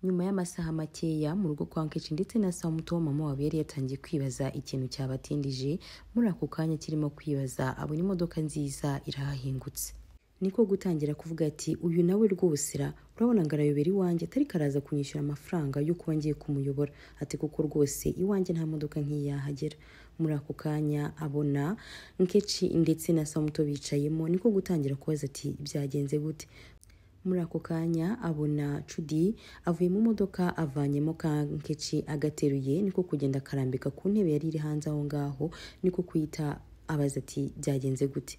Nyuma y'amasaha makeya mu rugo kwa Nkechi ndetse na Samuto, mama wabo yari yatangiye kwibaza ikintu cyabatindije. Muri ako kanya kirimo kwibaza abona imodoka nziza irahahingutse, niko gutangira kuvuga ati uyu nawe rwose urabona ngo arayobera iwanjye atari karaza kunyishyura amafaranga yo kuba ngiye kumuyobora, ati kuko rwose iwanjye nta modoka nk'iyahagera. Muri ako kanya abona Nkechi ndetse na Samuto bicayemo, niko gutangira kubaza ati byagenze gute. Muri ako kanya abona Chudi avuye mu modoka avanyemo Kankechi agateruye, niko kugenda akarambika ku ntebe yari iri hanze aho ngaho, niko kwita abaza ati byagenze gute.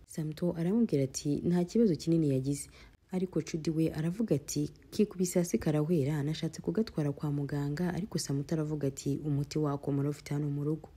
Samuto aramubwira ati nta kibazo kinini yagize, ariko Chudi we aravuga ati kikubise hasi karahwera, nashatse kugatwara kwa muganga, ariko Samuto aravuga ati umuti wako murafite hano mu rugo.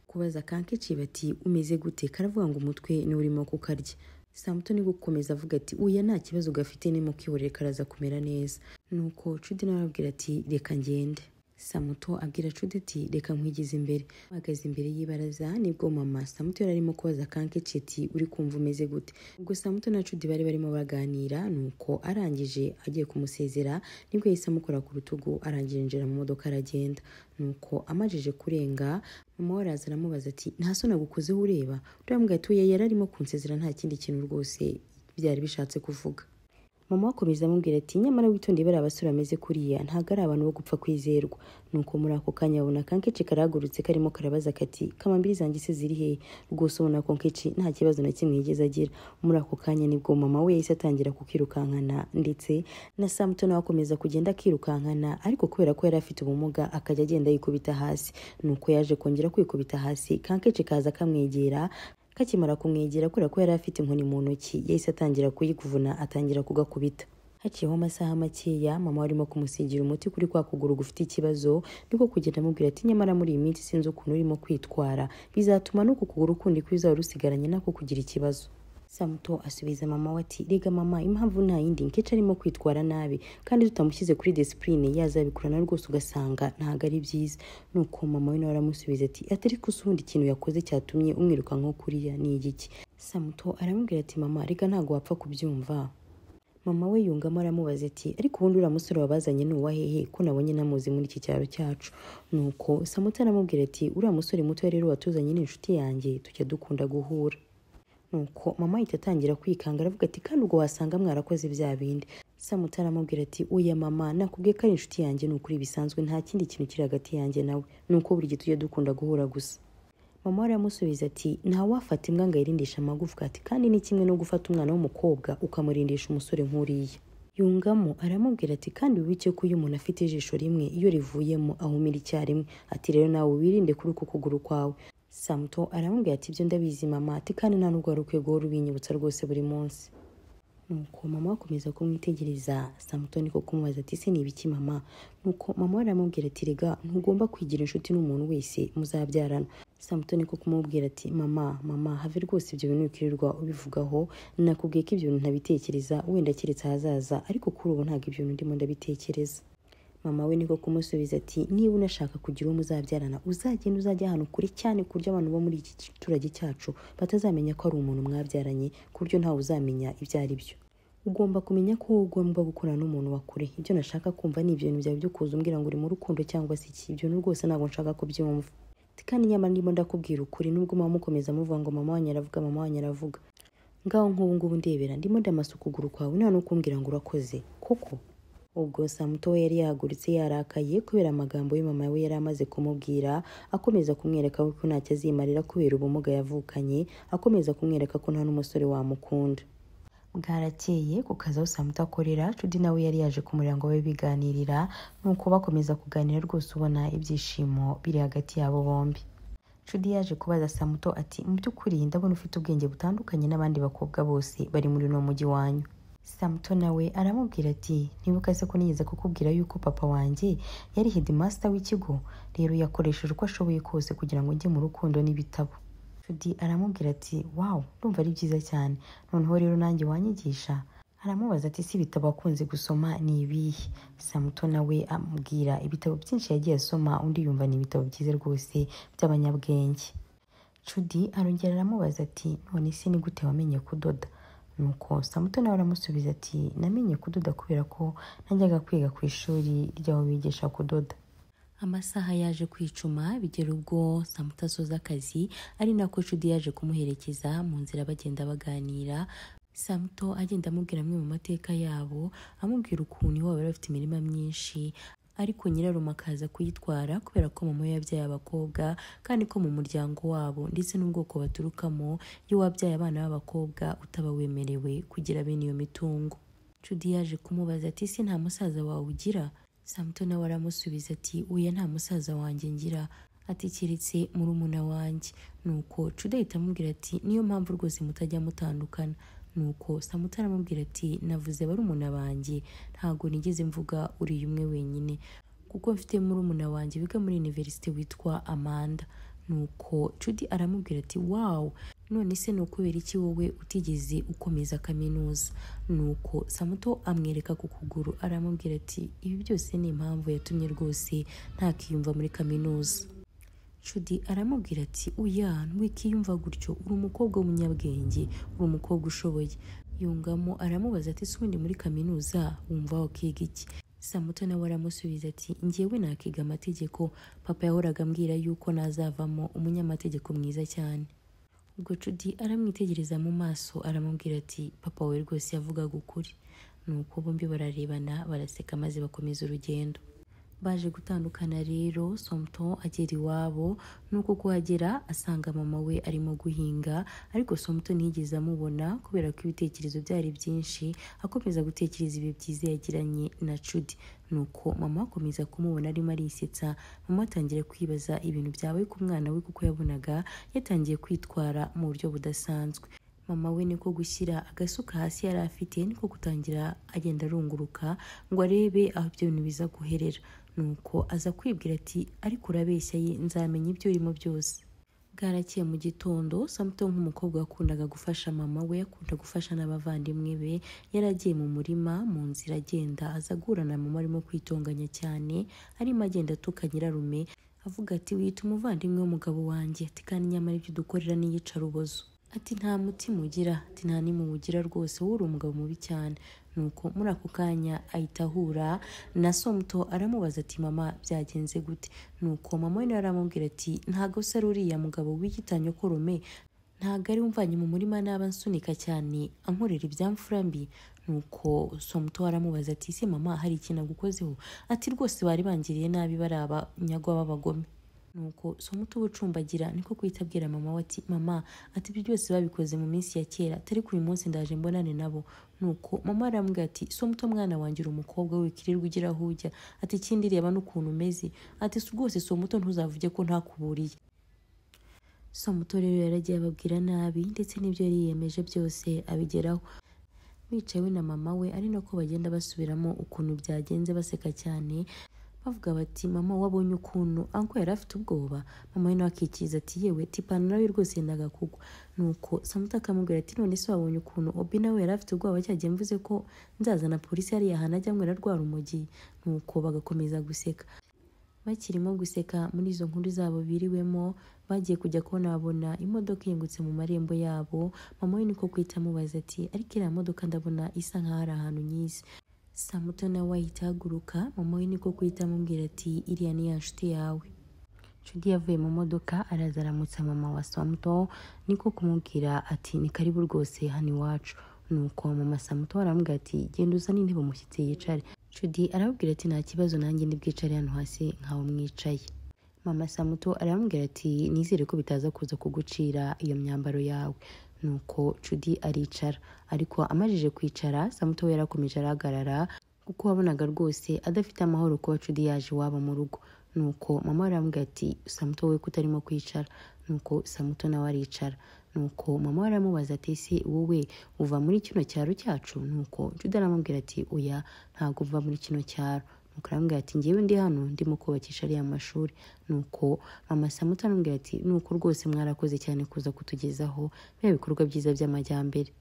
Kubaza Kankechi bati umeze gute, karavuga ngo umutwe ni urimo kukarya. Samuto ni gukomeza avuga ati uya nta kibazo gafite ni mukihorere karaza kumera neza. Nuko Chudi nawe arabwira ati reka ngende. Samuto abwira Chudi ati reka nkwigize imbere. Ahagaze imbere y'ibaraza nibwo mama Samuto yari arimo kubaza Kankechi ati uri kumva umeze gute. Ubwo Samuto na Chudi bari barimo baganira, nuko arangije agiye kumusezera nibwo yahise amukora ku rutugu, arangije injira mu modoka aragenda. Nuko amajije kurenga mama we araza aramubaza ati nta soni agukozeho ureba. Uramubwira ati oya yari arimo kunsezera nta kindi kintu rwose byari bishatse kuvuga. Mama akomeza amubwira ati nyamara witonde bari abasore ameze kuriya ntago ari abantu bo gupfa kwizerwa. Nuko muri ako kanya abona Kankechi karagurutse karimo karabaza kati kamambiri zanjye se ziri he. Rwose ubona Kankechi nta kibazo na kimwe yigeze agira. Muri ako kanya nibwo mama we yahise atangira kukirukankana, ndetse na Samuto nawe akomeza kugenda akirukankana, ariko kubera ko yari afite ubumuga akajya agenda yikubita hasi. Nuko yaje kongera kwikubita hasi, Kankechi kaza kamwegera. Kakimara kumwegera kubera ko yari afite inkoni mu ntoki, yahise atangira kuyikuvuna atangira kugakubita. Haciyeho amasaha makeya mama warimo kumusigira umuti kuri kwa kuguru gufite ikibazo, niko kugenda amubwira ati nyamara muri iyi minsi sinzi ukuntu urimo kwitwara, bizatuma n'uku kuguru kundi kwizaba rusigaranye nako kugira ikibazo. Samuto asubiza mama we ati rega mama, impamvu nta yindi Nkechi arimo kwitwara nabi, kandi tutamushyize kuri discipline yazabikurana rwose ugasanga ntago ari byiza. Nuko mama we nawe aramusubiza ati atari kusundi ikintu yakoze cyatumye umwiruka nko kuriya ni igiki. Samuto aramubwira ati mama rega ntago wapfa kubyumva. Mama we yungamo aramubaza ati ariko ubundi uriya musore wabazanye ni uwa hehe ko nabonye namuzi muri iki cyaro cyacu. Nuko Samuto aramubwira ati uriya musore muto rero watuzanye ni inshuti yanjye, tujya dukunda guhura. Nuko mama ahita atangira kwikanga aravuga ati kandi ubwo wasanga mwarakoze bya bindi. Samuto aramubwira ati oya mama, nakubwiye ko ari inshuti yanjye, ni ukuri bisanzwe nta kindi kintu kiri hagati yanjye nawe, nuko buri gihe tujya dukunda guhura gusa. Mama aramusubiza ati nta wafata imbwa ngo ayirindishe amagufwa, ati kandi ni kimwe no gufata umwana w'umukobwa ukamurindisha umusore nk'uriya. Yungamo aramubwira ati kandi wibuke ko iyo umuntu afite ijisho rimwe iyo rivuyemo ahumira icyarimwe, ati rero nawe wirinde kuri uku kuguru kwawe. Samuto aramubwira ati ibyo ndabizi mama, ati kandi nta nubwo wari ukwiye guhora ubinyibutsa rwose buri munsi. Nuko mama akomeza kumwitegereza, Samuto niko kumubaza ati se ni ibiki mama. Nuko mama aramubwira ati rega ntugomba kwigira inshuti n'umuntu wese muzabyarana. Samuto niko kumubwira ati mama have rwose ibyo bintu ukirirwa ubivugaho, nakubwiye ko ibyo bintu ntabitekereza, wenda keretse ahazaza, ariko kuri ubu ntabwo ibyo bintu ndimo ndabitekereza. Mama we niko kumusubiza ati niba unashaka kugira uwo muzabyarana uzagenda uzajya ahantu kure cyane ku buryo abantu bo muri iki giturage cyacu batazamenya ko ari umuntu mwabyaranye, ku buryo ntawe uzamenya ibyo ari byo. Ugomba kumenya ko ugomba gukorana n'umuntu wa kure. Ibyo nashaka kumva ni ibyo bintu byawe byo kuza umbwira ngo uri mu rukundo cyangwa se iki, ibyo rwose ntabwo nshaka kubyumva. Kandi nyamara ndimo ndakubwira ukuri, nubwo mama mukomeza muvuga ngo mama wanyu aravuga. Ngaho nk'ubu ngubu ndebera ndimo ndamasa ukuguru kwawe nta no kumbwira ngo urakoze koko. Ubwo Samuto we yari yahagurutse yarakaye kubera amagambo ye mama we yari amaze kumubwira, akomeza kumwereka ko ntacyo azimarira kubera ubumuga yavukanye, akomeza kumwereka ko nta n'umusore wamukunda. Bwarakeye ku kazi aho Samuta akorera, Judy nawe yari yaje ku muryango we biganirira, nuko bakomeza kuganira rwose ubona ibyishimo biri hagati yabo bombi. Judy yaje kubaza Samuto ati mu by'ukuri ndabona ufite ubwenge butandukanye n'abandi bakobwa bose bari muri no mujyi wanyu. Samuto nawe aramubwira ati ntibuka se ko nigeze kukubwira yuko papa wanjye yari headmaster w'ikigo, rero yakoresheje uko ashoboye kose kugira ngo njye mu rukundo n'ibitabo. Judy aramubwira ati wow, ndumva ari byiza cyane, noneho rero nanjye wanyigisha. Aramubaza ati si ibitabo akunze gusoma ni ibihe? Samuto nawe amubwira ibitabo byinshi yagiye asoma, undi yumva ni ibitabo byiza rwose by'abanyabwenge. Judy arongera aramubaza ati none se ni gute wamenye kudoda? Nuko Samuto nawe aramusubiza ati namenye kudoda kubera ko najyaga kwiga ku ishuri ry'aho bigisha kudoda. Amasaha yaje kwicuma bigera ubwo Samuto asoza akazi, ari nako Judy yaje kumuherekeza mu nzira bagenda baganira. Samuto agenda amubwira amwe mu mateka yabo, amubwira ukuntu iwabo bari bafite imirima myinshi ariko nyirarume akaza kuyitwara kubera ko mama we yabyaye abakobwa, kandi ko mu muryango wabo ndetse n'ubwoko baturukamo iyo wabyaye abana b'abakobwa utaba wemerewe kugira bene iyo mitungo. Judy yaje kumubaza ati si nta musaza wawe ugira? Samuto nawe aramusubiza ati oya, nta musaza wanjye ngira, ati keretse murumuna wanjye. Nuko Judy ahita amubwira ati niyo mpamvu rwose mutajya mutandukana. Nuko Samuto aramubwira ati navuze barumuna banjye, ntago nigeze mvuga uri umwe wenyine, kuko mfite murumuna wanjye biga muri university witwa Amanda. Nuko Judy aramubwira ati wow, none se ni ukubera iki wowe utigeze ukomeza kaminuza? Nuko Samuto amwereka ku kuguru, aramubwira ati ibi byose ni impamvu yatumye rwose ntakiyumva muri kaminuza. Judy aramubwira ati oya, ntiwikiyumva gutyo, uri umukobwa w'umunyabwenge, uri umukobwa ushoboye. Yungamo aramubaza ati sundi muri kaminuza wumva wakiga iki? Samuto nawe aramusubiza ati njyewe nakiga amategeko, papa yahoraga ambwira yuko nazavamo umunyamategeko mwiza cyane. Ubwo Judy aramwitegereza mu maso, aramubwira ati papa we rwose yavugaga ukuri. Nuko bombi bararebana baraseka maze bakomeza urugendo. Baje gutandukana rero, Samuto agera iwabo, nuko kuhagera asanga mama we arimo guhinga, ariko Samuto ntiyigeze amubona kubera ko ibitekerezo byari byinshi, akomeza gutekereza ibi byiza yagiranye na Judy. Nuko mama akomeza kumubona arimo arisetsa, mama atangira kwibaza ibintu byabaye ku mwana we kuko yabonaga yatangiye kwitwara mu buryo budasanzwe. Mama we niko gushyira agasuka hasi yari afite, niko gutangira agenda arunguruka ngo arebe aho ibyo bintu biza guherera. Nuko aza kwibwira ati ariko urabeshya ye, nzamenya ibyo urimo byose. Bwarakiye mu gitondo, Samuto nk'umukobwa wakundaga gufasha mama we, akunda gufasha n'abavandimwe be, yaragiye mu murima, mu nzira agenda aza guhura na mama arimo kwitonganya cyane, arimo agenda atuka nyirarume avuga ati wita umuvandimwe w'umugabo wanjye, ati kandi nyamara ibyo dukorera ni iyicarubozo, ati nta mutima ugira, ati nta nimuwugira rwose, wowe uri umugabo mubi cyane. Nuko muri ako kanya ahita ahura na Samuto, aramubaza ati mama byagenze gute? Nuko mama we nawe aramubwira ati ntago se ari uriya mugabo w'igitanyo korome, ntago ari umvanye mu murima naba nsunika cyane ankorera ibyamfura mbi? Nuko Samuto aramubaza ati se mama hari ikintu agukozeho? Ati rwose bari bangiriye nabi, bari abanyagwa b'abagome. Nuko Samuto ubucumbagira niko kwita abwira mama we ati mama, ati ibyo byose babikoze mu minsi ya kera, atari kuri uyu munsi ndaje mbonane nabo. Nuko mama aramubwira ati Samuto mwana wanjye uri umukobwa wikirirwa ugira aho ujya, ati ikindi reba n'ukuntu umeze, ati rwose Samuto ntuzavuge ko ntakuburiye. Samuto rero yaragiye ababwira nabi, ndetse n'ibyo yari yiyemeje byose abigeraho. Bicaye na mama we ari nako bagenda basubiramo ukuntu byagenze baseka cyane, bavuga bati mama wabonye ukuntu anko yari afite ubwoba? Mama we nawe akikiza ati yewe tipana nawe rwose yendaga kugwa. Nuko Samuto akamubwira ati none se wabonye ukuntu Obi nawe yari afite ubwoba cyagiye mvuze ko nzazana polisi yari yahana ajya mwera rwara umugi? Nuko bagakomeza guseka. Bakirimo guseka muri izo nkuru zabo biriwemo, bagiye kujya kubona babona imodoka yengutse mu marembo yabo. Mama we niko kwita amubaza ati ariko iriya modoka ndabona isa nkaho ari ahantu nyizi. Samuto nawe ahita ahaguruka, mama we niko kwita amubwira ati iriya ni ya nshuti yawe. Judy yavuye mu modoka araza aramutsa mama wa Samuto, niko kumubwira ati ni karibu rwose hano iwacu. Nuko mama Samuto aramubwira ati genda uzane intebe umushyitsi yicare. Judy arababwira ati nta kibazo, nanjye ndi bwicare hano hasi nkaho mwicaye. Mama Samuto aramubwira ati nizere ko bitaza kuza kugucira iyo myambaro yawe. nuko Judy aricara, ariko amajije kwicara Samuto we yarakomeje arahagarara kuko wabonaga rwose adafite amahoro kuba Judy yaje iwabo mu rugo. Nuko mama aramubwira ati Samuto we kutarimo kwicara, nuko Samuto nawe aricara. Nuko mama aramubaza ati ese wowe uva muri kino cyaro cyacu? Nuko Judy aramubwira ati oya ntago uva muri kino cyaro. Nuko aramubwira ati ngewe ndi hano ndimo kubakisha ariya mashuri. Nuko mama Samuto aramubwira ati nuko rwose mwarakoze cyane kuza kutugezaho bya bikorwa byiza by'amajyambere.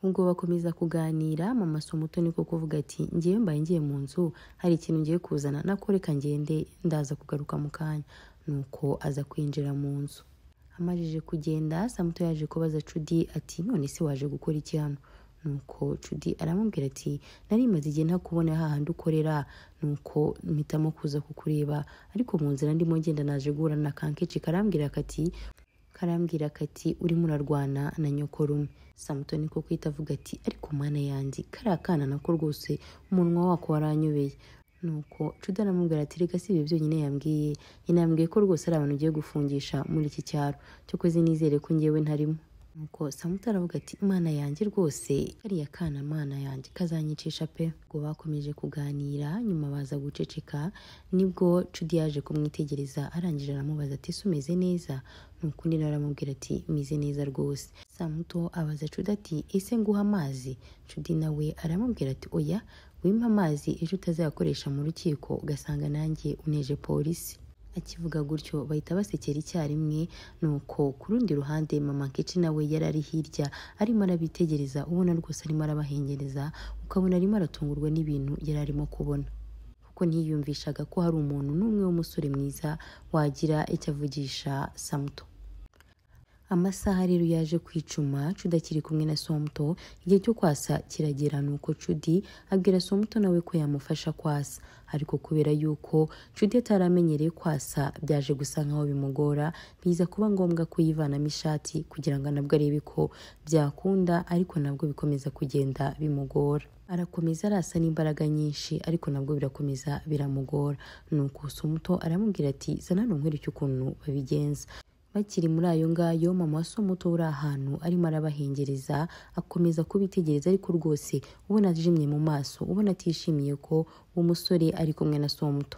Ubwo bakomeza kuganira mama Samuto niko kuvuga ati ngewe mbaye ngiye mu nzu hari ikintu ngiye kuzana nakoreka ngende ndaza kugaruka mu kanya. Nuko aza kwinjira mu nzu. Amajije kugenda Samuto yaje kubaza Judy ati none se waje gukora iki hano? Nuko Judy aramubwira ati nari maze igihe ntakubona hahandi ukorera, nuko mpitamo kuza kukureba, ariko mu nzira ndimo ngenda naje guhura na Kankechi karambwira kati urimo urarwana na nyokorume. Samuto niko kwita avuga ati ariko mana yanjye kariya kana nako rwose umunwa wako waranyobeye. Nuko Judy aramubwira ati reka si ibyo byonyine yambwiye ko rwose ari abantu ugiye gufungisha muri iki cyaro, cyokoze nizere ko ngewe ntarimo. Nuko Samuto aravuga ati imana yanjye rwose kariya kana mana yanjye kazanyicisha pe. Ubwo bakomeje kuganira nyuma baza guceceka, nibwo Judy yaje kumwitegereza arangije aramubaza ati ese umeze neza? Nuko undi nawe aramubwira ati meze neza rwose. Samuto abaza Judy ati ese nguha amazi? Judy nawe aramubwira ati oya wimpa amazi ejo utazayakoresha mu rukiko ugasanga nanjye uneje polisi. Akivuga gutyo bahita basekera icyarimwe. Nuko ku rundi ruhande mama Nkechi nawe yari ari hirya arimo arabitegereza, ubona rwose arimo arabahengereza, ukabona arimo aratungurwa n'ibintu yari arimo kubona, kuko ntiyumvishaga ko hari umuntu n'umwe w'umusore mwiza wagira icyo avugisha Samuto. Amasaha rero yaje kwicuma Judy akiri kumwe na Samuto, igihe cyo kwasa kiragera. Nuko Judy abwira Samuto nawe ko yamufasha kwasa, ariko kubera yuko Judy ataramenyereye kwasa byaje gusa nkaho bimugora, biza kuba ngombwa kuyivanamo ishati kugira ngo nabwo arebe ko byakunda, ariko nabwo bikomeza kugenda bimugora. Arakomeza arasa n'imbaraga nyinshi ariko nabwo birakomeza biramugora. Nuko Samuto aramubwira ati zana nkwereke ukuntu babigenza. Bakiri muri ayo ngayo mama wa Samuto uri ahantu arimo arabahengereza, akomeza kubitegereza, ariko rwose ubona ajimye mu maso, ubona atishimiye ko umusore ari kumwe na Samuto.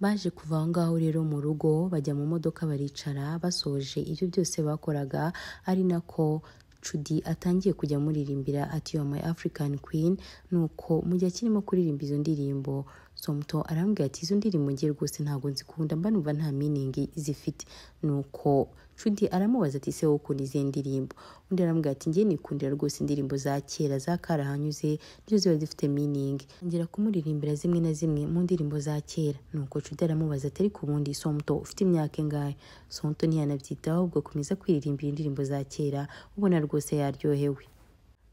Baje kuva aho ngaho rero mu rugo bajya mu modoka baricara, basoje ibyo byose bakoraga ari nako Judy atangiye kujya muririmbira ati you are my African queen. Nuko mu gihe kirimo kuririmba izo ndirimbo Samuto arambwira ati izo ndirimbo ngiye rwose ntago nzikunda, mba numva nta meaning zifite. Nuko Judy aramubaza ati se wowe ukunda izi ndirimbo? Undi arambwira ati ngiye nikundira rwose indirimbo za kera za karahanyuze byo ziba zifite meaning, ngira kumuririmbira zimwe na zimwe mu ndirimbo za kera. Nuko Judy aramubaza ati ariko ubundi Samuto ufite imyaka ingahe? Samuto ntiyanabyitaho, ubwo akomeza kwiririmbira indirimbo za kera ubona rwose yaryohewe.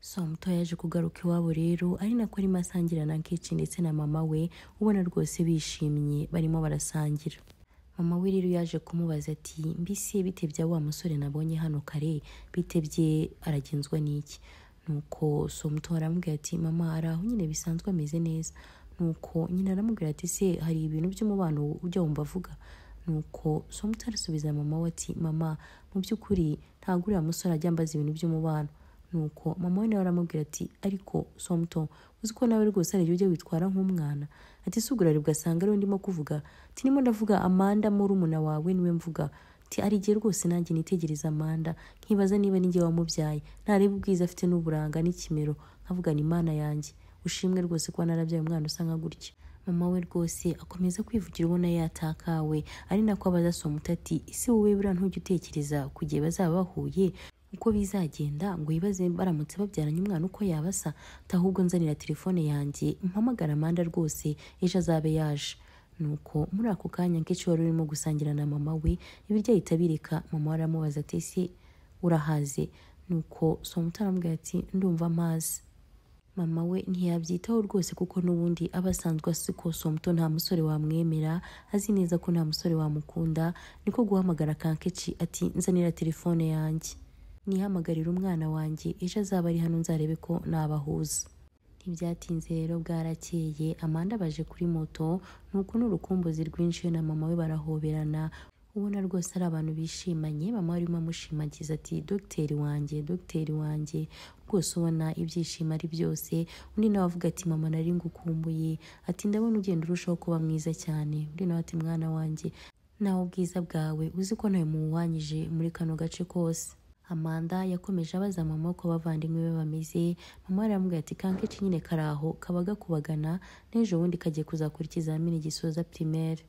Samuto yaje kugaruka iwabo rero ari nako arimo asangira na Nkechi ndetse na mama we, ubona rwose bishimye barimo barasangira. Mama we rero yaje kumubaza ati mbese bitebye wa musore nabonye hano kare, bitebye aragenzwa n'iki? Nuko Samuto aramubwira ati mama araho nyine bisanzwe ameze neza. Nuko nyina aramubwira ati se hari ibintu by'umubano ujya wumva avuga? Nuko Samuto arasubiza mama we ati mama mu by'ukuri ntabwo uriya musore ajya ambaza ibintu by'umubano. Nuko mama we nawe aramubwira ati ariko Samuto uzi ko nawe rwose ari ujye witwara nk'umwana? Ati sugurari bwasanga rero ndimo kuvuga ati nimo ndavuga Amanda murumuna wawe niwe mvuga. Ati ari gihe rwose nanjye nitegereza Amanda nkibaza niba ninjye wamubyaye, nareba ubwiza afite n'uburanga n'ikimero nkavuga ni Imana yanjye ushimwe rwose kuba narabyaye umwana usa nka gutya. Mama we rwose akomeza kwivugira ubona yatakawe, ari nako abaza Samuto ati ese wowe buriya ntujya utekereza ku gihe bazaba bahuye uko bizagenda ngo yibaze baramutse babyaranye umwana uko yabasa? Ahubwo nzanira telefone yanjye mpamagara Amanda rwose ejo azabe yaje. Nuko muri ako kanya Nkechi wari urimo gusangira na mama we ibiryo ahita bireka. Mama we aramubaza ati ese urahaze? Nuko Samuto aramubwira ati ndumva amazi. Mama we ntiyabyitaho rwose kuko n'ubundi abasanzwe azi ko Samuto nta musore wamwemera, azi neza ko nta musore wamukunda, niko guhamagara Kankechi ati nzanira telefone yanjye nihamagarira umwana wanjye ejo azaba ari hano nzarebe ko nabahuza. Ntibyatinze rero bwarakeye Amanda baje kuri moto, nuko n'urukumbuzi rwinshi na mama we barahoberana, ubona rwose ari abantu bishimanye. Mama arimo amushimagiza ati dogiteri wanjye rwose, ubona ibyishimo ari byose. Undi nawe avuga ati mama nari ngukumbuye, ati ndabona ugenda urushaho kuba mwiza cyane. Undi nawe ati mwana wanjye nawe ubwiza bwawe uzi ko nawe muwanyije muri kano gace kose. Amanda yakomeje abaza mama uko abavandimwe be bameze. Mama aramubwira ati Kankechi nyine karaho kaba gakubagana, n'ejo bundi kagiye kuzakora ikizamini gisoza primaire.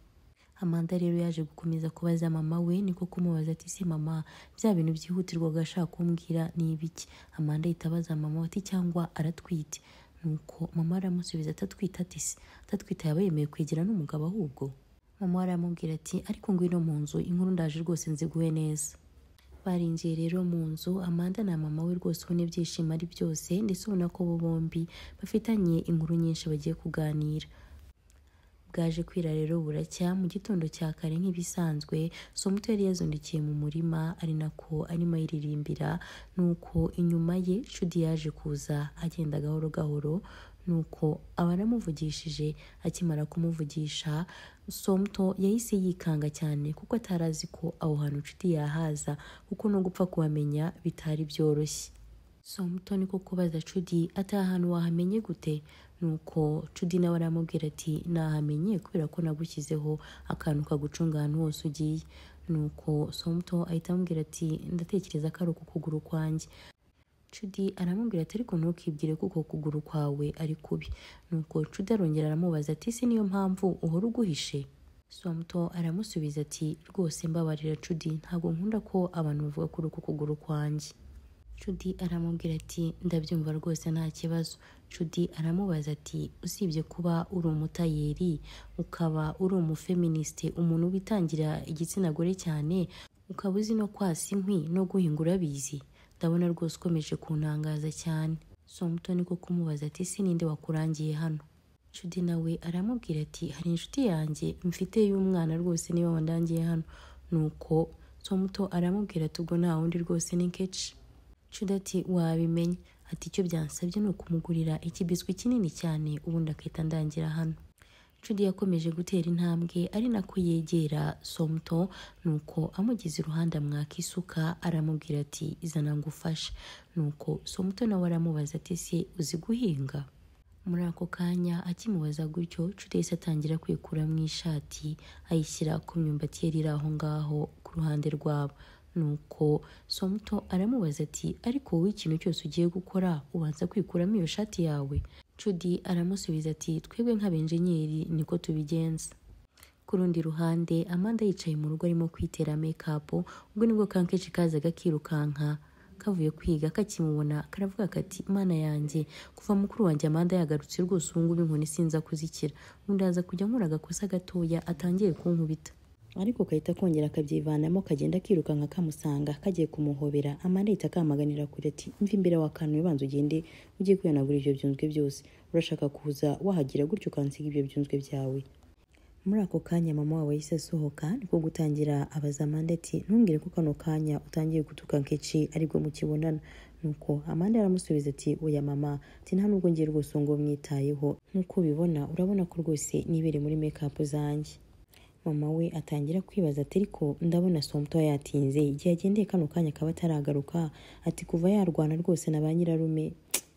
Amanda rero yaje gukomeza kubaza mama we, niko kumubaza ati se mama bya bintu byihutirwa gashaka kumbwira ni ibiki? Amanda ahita abaza mama ati cyangwa aratwite? Nuko mama aramusubiza atatwite ati se atatwite yaba yemeye kwigira n'umugabo ahubwo? Mama aramubwira ati ariko ngwino mu nzu, inkuru ndaje rwose nziguhe neza. Barinjiye rero mu nzu, Amanda na mama we rwose ubona ibyishimo ari byose, ndetse ubona ko bo bombi bafitanye inkuru nyinshi bagiye kuganira. Bwaje kwira rero buracya. Mu gitondo cya kare nk'ibisanzwe, Somuto yari yazundikiye mu murima ari nako arimo yiririmbira. Nuko inyuma ye Judy yaje kuza agenda gahoro gahoro, nuko abaramuvugishije. Akimara kumuvugisha, Somuto yahise yikanga cyane kuko atarazi ko aho hantu Judy yahaza, kuko no gupfa kuhamenya bitari byoroshye. Somuto niko kubaza Judy ati ahantu wahamenye gute? Nuko Judy nawe aramubwira ati nahamenye kubera ko nagushyizeho akantu kagucunga ahantu hose ugiye. Nuko Somuto ahita amubwira ati ndatekereza ko ari uku kuguru kwanjye. Judy aramubwira ati ariko ntukibwire kuko kuguru kwawe ari kubi. Nuko Judy arongera aramubaza ati se niyo mpamvu uhora uguhishe? Somuto aramusubiza ati rwose mbabarira Judy, ntabwo nkunda ko abantu bavuga kuri uku kuguru kwanjye. Judy aramubwira ati ndabyumva rwose nta kibazo. Judy aramubaza ati usibye kuba uri umutayeri, ukaba uri umufeministe, umuntu witangira igitsina gore cyane, ukaba uzi no kwasa inkwi no guhingura bizi, ndabona rwose ukomeje kuntangaza cyane. Somuto niko kumubaza ati si ninde wakurangiye hano? Judy nawe aramubwira ati hari inshuti yanjye mfite y'umwana rwose niwe wandangiye hano. Nuko Somuto aramubwira ati ubwo nta wundi rwose ni Kechi. Judy ati wabimenye? Ati icyo byansabye ni ukumugurira ikibiswi kinini cyane ubundi akahita ndangira hano. Judy yakomeje gutera intambwe ari nako yegera Somuto, nuko amugeze iruhande amwaka isuka aramubwira ati izana ngufashe. Nuko Somuto nawe aramubaza ati se uzi guhinga? Muri ako kanya akimubaza gutyo, Judy yahise atangira kwikura mu ishati ayishyira ku myumbati yari iri aho ngaho ku ruhande rwabo. Nuko Somuto aramubaza ati ariko wowe ikintu cyose ugiye gukora ubanza kwikuramo iyo shati yawe? Judy aramusubiza ati twebwe nk'abenjenyeri niko tubigenza. Ku rundi ruhande, Amanda yicaye mu rugo arimo kwitera make-up. Ubwo nibwo Kankechi kazaga kirukanka kavuye kwiga, kakimubona karavuga kati mana yanjye, kuva mukuru wanjye Amanda yagarutse rwose ubu ngubu inkoni sinza kuzikira, ubundi aza kujya nkora agakosa gatoya atangiye kunkubita. Ariko kahita kongera akabyivanamo kagenda kirukanka kamusanga kagiye kumuhobera. Amanda ahita akamaganira kure ati mva imbere wakanuye, banza ugende ugiye kwihanagura ibyo byunzwe byose, urashaka kuza wahagira gutyo ukansiga ibyo byunzwe byawe? Muri ako kanya mama wabo yahise asohoka, niko gutangira abaza Amanda ati ntumbwire ko kano kanya utangiye gutuka Kechi aribwo mukibonana. Nuko Amanda aramusubiza ati oya mama, ati nta nubwo ngiye rwose ngo mwitayeho, nkuko ubibona urabona ko rwose nibere muri make-up zanjye. Mama we atangira kwibaza ati ariko ndabona Somuto yatinze, igihe agendeye kano kanya akaba ataragaruka, ati kuva yarwana rwose na ba nyirarume,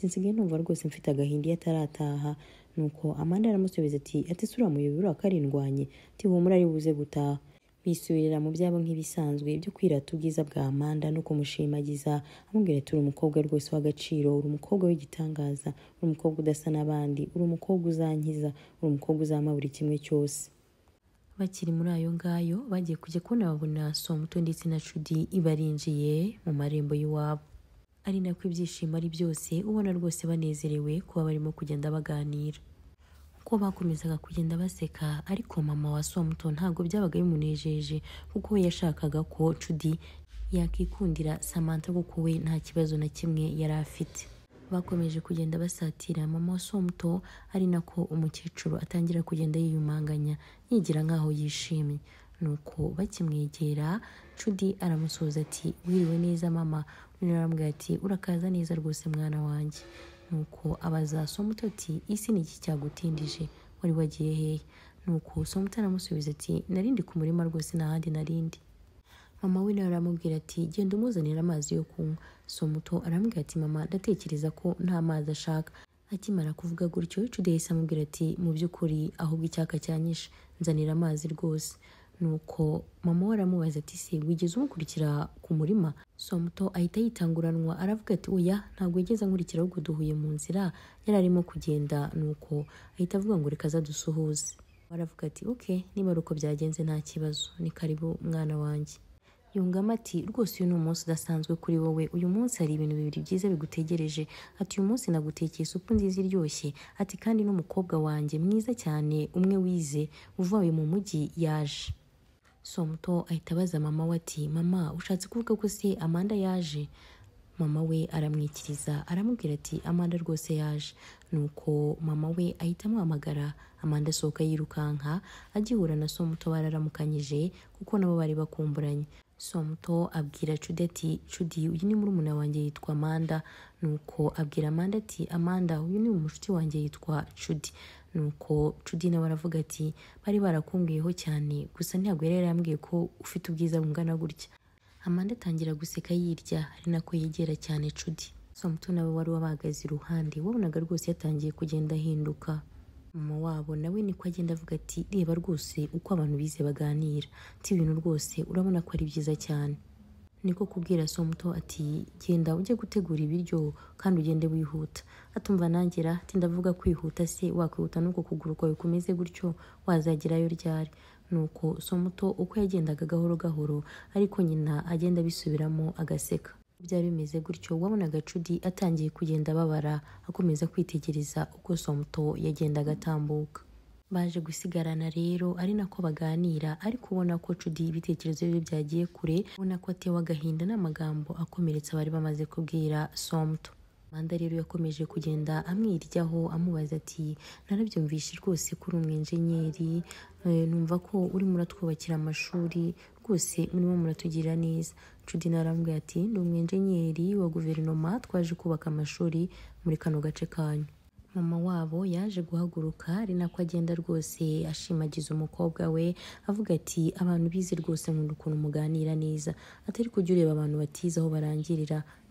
nsigaye numva rwose mfite agahinda atarataha. Nuko Amanda aramusubiza ati sura muyobora akarindwanye, ati humura ari buze gutaha. Bisubirira mu byabo nk'ibisanzwe byo kwirata ubwiza bwa Amanda no kumushimagiza, amubwira ati uri umukobwa rwose w'agaciro, uri umukobwa w'igitangaza, uri umukobwa udasa n'abandi, uri umukobwa uzankiza, uri umukobwa uzampa buri kimwe cyose. Bakiri muri ayo ngayo bagiye kujya kubona babona Somuto ndetse na Judy ibarinjiye mu marembo y'iwabo. Ari nako ibyishimo ari byose, ubona rwose banezerewe kuba barimo kugenda baganira. Uko bakomezaga kugenda baseka, ariko mama wa Somuto ntabwo byabaga bimunejeje kuko we yashakaga ko Judy yakikundira Samantha kuko we nta kibazo na kimwe yari afite. Bakomeje kugenda basatira mama wa Somuto, ari nako umukecuru atangira kugenda yiyumanganya yigira nkaho yishimye. Nuko bakimwegera, Judy aramusubiza ati wiriwe neza mama. Undi aramubwira ati urakaza neza rwose mwana wanjye. Nuko abaza Somuto ati isi ni iki cyagutindije, wari wagiye hehe? nuko Samantha aramusubiza ati narindi ku murima rwose n'ahandi narindi. Mama we nawe aramubwira ati genda umuzanira amazi yo kunywa. Samantha aramubwira ati mama ndatekereza ko nta mazi ashaka. Akimara kuvuga gutyo Judy yahise amubwira ati mu by'ukuri ahubwo icyaka cyanyishe nzanira amazi rwose. Nuko mama we aramubaza ati se wigeze umukurikira ku murima? Samantha ahita yitanguranwa aravuga ati oya ntabwo yigeze ankurikira ahubwo duhuye mu nzira yari arimo kugenda. Nuko ahita avuga ngo reka azadusuhuze. Aravuga ati okay niba ari uko byagenze nta kibazo ni karibu mwana wanjye. Yungamo ati rwose uyu ni umunsi udasanzwe kuri wowe, uyu munsi hari ibintu bibiri byiza bigutegereje. Ati uyu munsi nagutekeye isupu nziza iryoshye, ati kandi n'umukobwa wanjye mwiza cyane umwe wize uvuye mu mujyi yaje. Samantha ahita abaza mama we ati mama ushatse kuvuga ko se Amanda yaje? Mama we aramwikiriza aramubwira ati Amanda rwose yaje. Nuko mama we ahita amuhamagara. Amanda asohoka yirukanka agihura na Samantha bararamukanyije kuko nabo bari bakumburanye. Samantha abwira Judy ati Judy uyu ni murumuna wanjye yitwa Amanda. Nuko abwira Amanda ati Amanda uyu ni umushuti wanjye yitwa Judy. Nuko Judy nawe aravuga ati bari barakumbuyeho cyane gusa ntabwo yari yarambwiye ko ufite ubwiza bungana gutya. Amanda atangira guseka yirya ari nako yegera cyane Judy. Samantha nawe wari wabagaze iruhande wabonaga rwose yatangiye kugenda ahinduka. Mama wabo nawe niko agenda avuga ati reba rwose uko abantu bize baganira, ati ibintu rwose urabona ko ari byiza cyane. Niko kubwira Samantha ati genda ujye gutegura ibiryo kandi ugende wihuta. Atumva nangera ati ndavuga kwihuta se wakwihuta nuko kuguru kwawe kumeze gutyo wazagerayo ryari? Nuko Samantha uko yagendaga gahoro gahoro ariko nyina agenda bisubiramo agaseka. Byari bimeze gutyo wabonaga Judy atangiye kugenda babara akomeza kwitegereza uko Samantha yagendaga atambuka. Baje gusigarana rero ari nako baganira ariko ubona ko Judy ibitekerezo bye byagiye kure, ubona ko atewe agahinda n'amagambo akomeretsa bari bamaze kubwira Samantha. Amanda rero yakomeje kugenda amwiryaho amubaza ati narabyumvishe rwose kuri umwenjenyeri, numva ko uri muratwubakira amashuri rwose murimo muratugirira neza. Judy narambwiye ati ndi umwenjenyeri wa guverinoma twaje kubaka amashuri muri kano gace kanyu. Mama wabo yaje guhaguruka ari nako agenda rwose ashimagiza umukobwa we avuga ati abantu bize rwose nkunda ukuntu muganira neza, atari kujya ureba abantu batize aho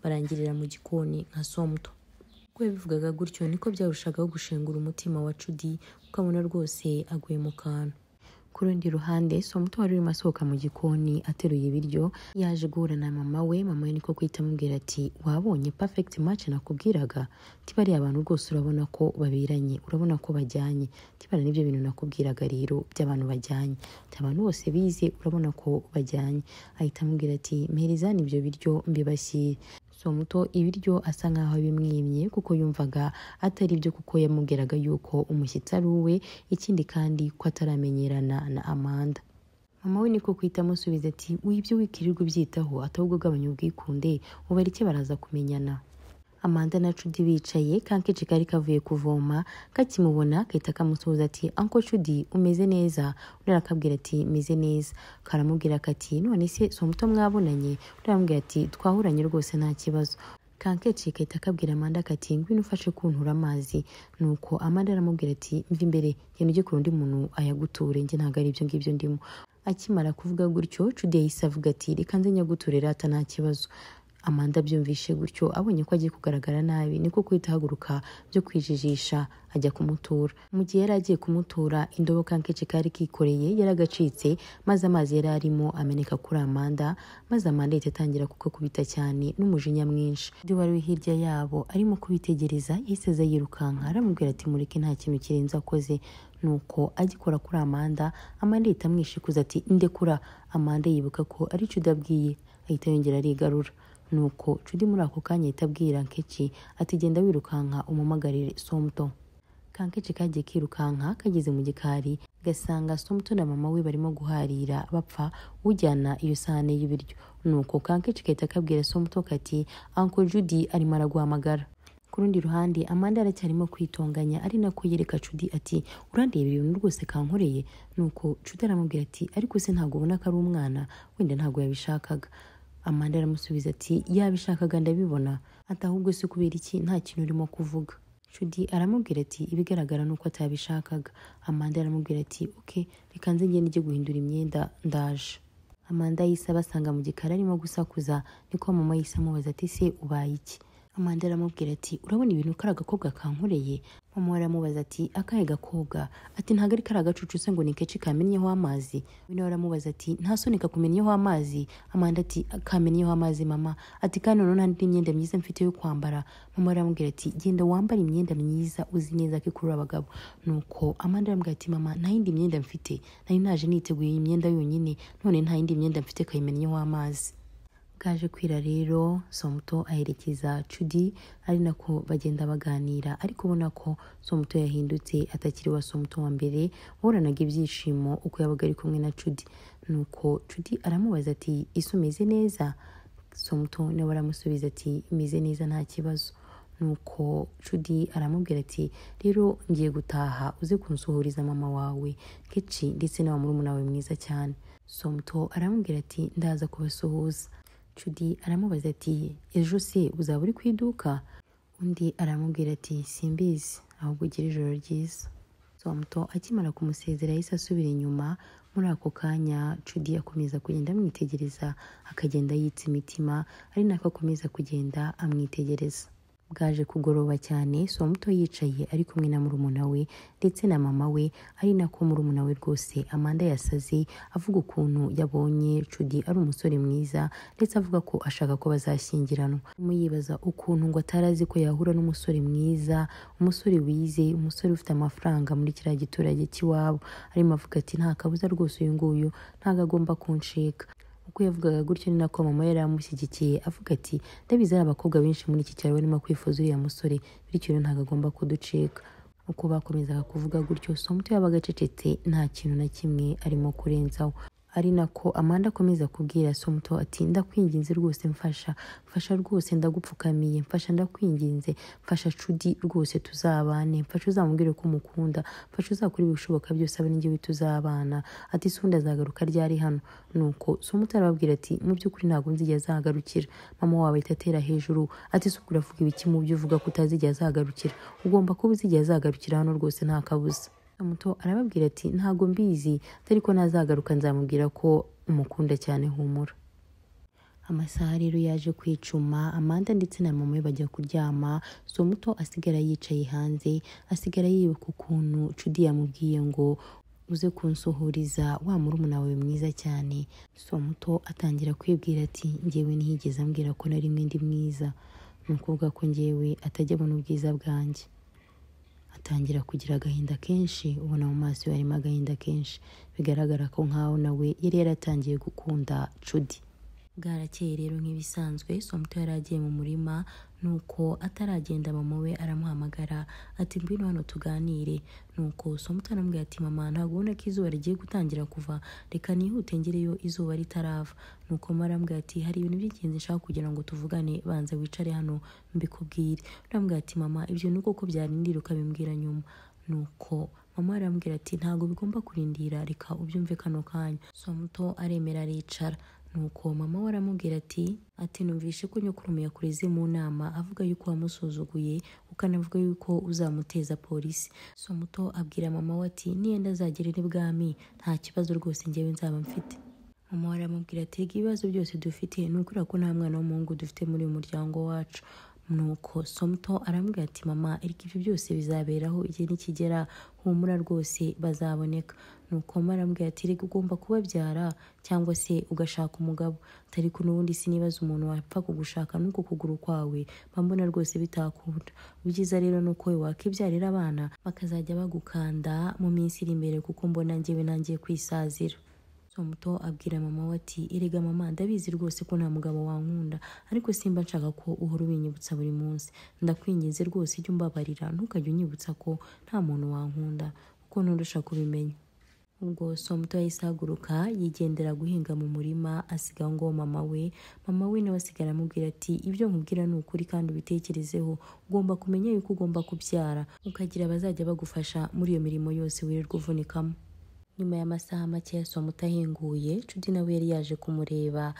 barangirira mu gikoni nka Samantha. Uko yabivugaga gutyo niko byarushagaho gushengura umutima wa Judy ukabona rwose aguye mu kantu. Ku rundi ruhande Samantha wari urimo asohoka mu gikoni ateruye ibiryo yaje guhura na mama we. Mama we niko kwita amubwira ati wabonye perfect match nakubwiraga? Tibari abantu rwose urabona ko babiranye, urabona ko bajyanye. Tibara nibyo bintu nakubwiraga rero by'abantu bajyanye, abantu bose bize urabona ko bajyanye. Ahita amubwira ati mperizani ibyo biryo mbibashyire. Samantha ibiryo asa nkaho bimwimye kuko yumvaga atari byo kuko yamubwiraga yuko umushyitsi ari uwe, ikindi kandi ko ataramenyerana na Amanda. Mama we niko kwita amusubiza ati wibyo wikirirwa ubyitaho atahubwo gabanya ubwikunde ubareke baraza kumenyana. Amanda na Judy bicaye kankeje kari kavuye kuvoma kakimubona kahita kamusuhuza ati Uncle Judy umeze neza? Undi arakabwira ati meze neza. Karamubwira kati none se Samantha mwabonanye? Undi aramubwira ati twahuranye rwose nta kibazo. Kankeje kahita kabwira Amanda kati ngwino ufashe kuntura amazi. Nuko Amanda aramubwira ati mva imbere genda ujye kurundi muntu ayaguture njye ntago ari ibyo ngibyo ndimo. Akimara kuvuga gutyo Judy yahise avuga ati reka nze nyaguturira ata nta kibazo. Amanda byumvishe gutyo abonye ko agiye kugaragara nabi niko kwita haguruka byo kwijijisha ajya kumutura. Mu gihe yari agiye kumutura indobo kankeje kari kikoreye yaragacitse maze amazi yari arimo ameneka kuri Amanda, maze Amanda itatangira kuko kubita cyane n'umujinya mwinshi. Ndi wari hirya yabo arimo kubitegereza yiseze yirukanka aramubwira ati mureke nta kintu kirenze akoze. Nuko agikora kuri Amanda, Amanda itamwishikuza ati ndekura. Amanda yibuka ko ari Judy abwiye ahita yongera arigarura. Nuko Judy muri ako kanya itabwira Kankechi ati genda wirukanka umamagarire Samantha. Kankechi kagiye kirukanka kageze mu gikari gasanga Samantha na mama we barimo guharira bapfa ujyana iyo sahane y'ibiryo. Nuko Kankechi kahita kabwira Samantha kati Uncle Judy arimo araguhamagara. Ku rundi ruhande Amanda aracyarimo kwitonganya ari nako yereka Judy ati urandeba ibintu rwose kankoreye. Nuko Judy aramubwira ati ariko se ntago ubona ko ari umwana wenda ntago yabishakaga. Amanda aramusubiza ati yabishakaga ndabibona, ati ahubwo se kubera iki nta kintu urimo kuvuga? Judy aramubwira ati ibigaragara nuko atabishakaga. Amanda aramubwira ati okay, reka nze ngende njye guhindura imyenda ndaje. Amanda yise abasanga mu gikari arimo gusakuza, niko mama yise amubaza ati se ubaye iki? Amanda aramubwira ati urabona ibintu kari agakobwa kankoreye? Mama aramubaza ati akahe gakobwa? Ati ntago ari kari agacucu se ngo ni keci kamennyeho amazi? Wino aramubaza ati nta soni kakumennyeho amazi? Amanda ati kamennyeho amazi mama. Ati kandi none nta imyenda myiza mfite yo kwambara. Mama aramubwira ati genda wambara imyenda myiza uzi neza ko ikurura abagabo. Nuko Amanda aramubwira ati mama nta yindi myenda mfite, nari naje niteguye imyenda yonyine, none nta yindi myenda mfite kayimennyeho amazi. Bwaje kwira rero Somuto aherekeza Judy, ari nako bagenda baganira, ariko ubona ko Somuto yahindutse atakiri wa Somuto wa mbere wahoranaga ibyishimo uko yabaga ari kumwe na Judy. Nuko Judy aramubaza ati ese umeze neza? Somuto nawe aramusubiza ati meze neza nta kibazo. Nuko Judy aramubwira ati rero ngiye gutaha uze kunsuhuriza mama wawe Keci ndetse na murumuna wawe mwiza cyane. Somuto aramubwira ati ndaza kubasuhuza. Judy aramubaza ati ejo se uzaba uri ku iduka? Undi aramubwira ati simbizi, ahubwo ugira ijoro ryiza. Somuto akimara kumusezera yahise asubira inyuma. Muri ako kanya Judy akomeza kugenda amwitegereza, akagenda yitsa imitima, ari nako akomeza kugenda amwitegereza. Bwaje kugoroba cyane, Somuto yicaye ari kumwe na murumuna we ndetse na mama we, ari nako murumuna we rwose Amanda yasaze avuga ukuntu yabonye Judy ari umusore mwiza, ndetse avuga ko ashaka ko bazashyingiranwa. Yibaza ukuntu ngo atarazi ko yahura n'umusore mwiza, umusore wize, umusore ufite amafaranga muri kiriya giturage cy'iwabo. Arimo avuga ati nta kabuza rwose uyu nguyu ntago agomba kunshika. Uko yavugaga gutyo ni nako mama yari amushyigikiye avuga ati ndabizi ari abakobwa benshi muri iki cyaro barimo kwifuza uriya musore, bityo rero ntago agomba kuducika. Uko bakomezaga kuvuga gutyo Somuto yabaga acecetse nta kintu na kimwe arimo kurenzaho, ari nako Amanda akomeza kubwira Somuto ati ndakwinginze rwose mfasha rwose ndagupfukamiye, mfasha ndakwinginze, mfasha Judy rwose tuzabane, mfasha uzamubwire ko umukunda, mfasha uzakora ibishoboka byose abe ninjye tuzabana. Ati sundi azagaruka ryari hano? Nuko Somuto arababwira ati mu by'ukuri ntabwo nzijya azagarukira. Mama wawe ahita atera hejuru ati se uravuga ibiki mu byo uvuga ko utazijya azagarukira? Ugomba kuba uzijya azagarukira hano rwose nta kabuza. Somuto arababwira ati ntago mbizi, ariko nazagaruka nzamubwira ko umukunda cyane humura. Amasaha rero yaje kwicuma, Amanda ndetse na mama we bajya kuryama. Somuto asigara yicaye hanze, asigara yibuka ukuntu Judy yamubwiye ngo uze kunsuhuriza wa murumuna wawe mwiza cyane. Somuto atangira kwibwira ati njyewe ntihigeze ambwira ko nari ndi mwiza, ni ukuvuga ko njyewe atajya abona ubwiza bwanjye. Atangira kugira agahinda kenshi, ubona mu maso harimo agahinda kenshi, bigaragara ko nkaho nawe yari yaratangiye gukunda Judy. Bwarakeye rero nk'ibisanzwe Somuto yari agiye mu murima, nuko ataragenda mama we aramuhamagara ati ngwino hano tuganire. Nuko Somuto aramubwira ati mama ntabwo ubona ko izuba rigiye gutangira kuva, reka nihute ngereyo izuba ritarava. Nuko mama aramubwira ati hari ibintu by'ingenzi nshaka kugira ngo tuvugane, banza wicare hano mbikubwire. Aramubwira ati mama ibyo ni uko byarindira ukabimbwira nyuma. Nuko mama aramubwira ati ntabwo bigomba kurindira, reka ubyumve kano kanya. Somuto aremera aricara. Nuko mama we aramubwira ati numvishe ko nyokurume yakureze mu nama avuga yuko wamusuzuguye, ukanavuga yuko uzamuteza polisi. Somuto abwira mama we ati niyenda azagerera ibwami nta kibazo rwose njyewe nzaba mfite. Mama we aramubwira ati ibibazo byose dufite ni ukuri ko nta mwana w'umuhungu dufite muri uyu muryango wacu. Nuko Somuto aramubwira ati mama eriko ibyo byose bizaberaho igihe nikigera, humura rwose bazaboneka. Nuko mama aramubwira ati reka ugomba kubabyara cyangwa se ugashaka umugabo, ariko n'ubundi sinibaza umuntu wapfa kugushaka nuko kuguru kwawe bambona rwose bitakunda. Ubyiza rero nuko wakibyarira abana bakazajya bagukanda mu minsi iri imbere, kuko mbona njyewe nangiye kwisazira. Somuto abwira mama we ati erega mama ndabizi rwose ko nta mugabo wankunda, ariko simba nshaka ko uhora ubinyibutsa buri munsi, ndakwinginze rwose ijya umbabarira ntukajya unyibutsa ko nta muntu wankunda kuko ntundusha kubimenya. Ubwo Somuto yahise ahaguruka yigendera guhinga mu murima, asiga ngo mama we nawe asigara amubwira ati ibyo nkubwira ni ukuri kandi ubitekerezeho, ugomba kumenya yuko ugomba kubyara ukagira abazajya bagufasha muri iyo mirimo yose wirirwa uvunikamo. Nyuma y'amasaha make Somuto ahinguye, Judy nawe yari yaje kumureba.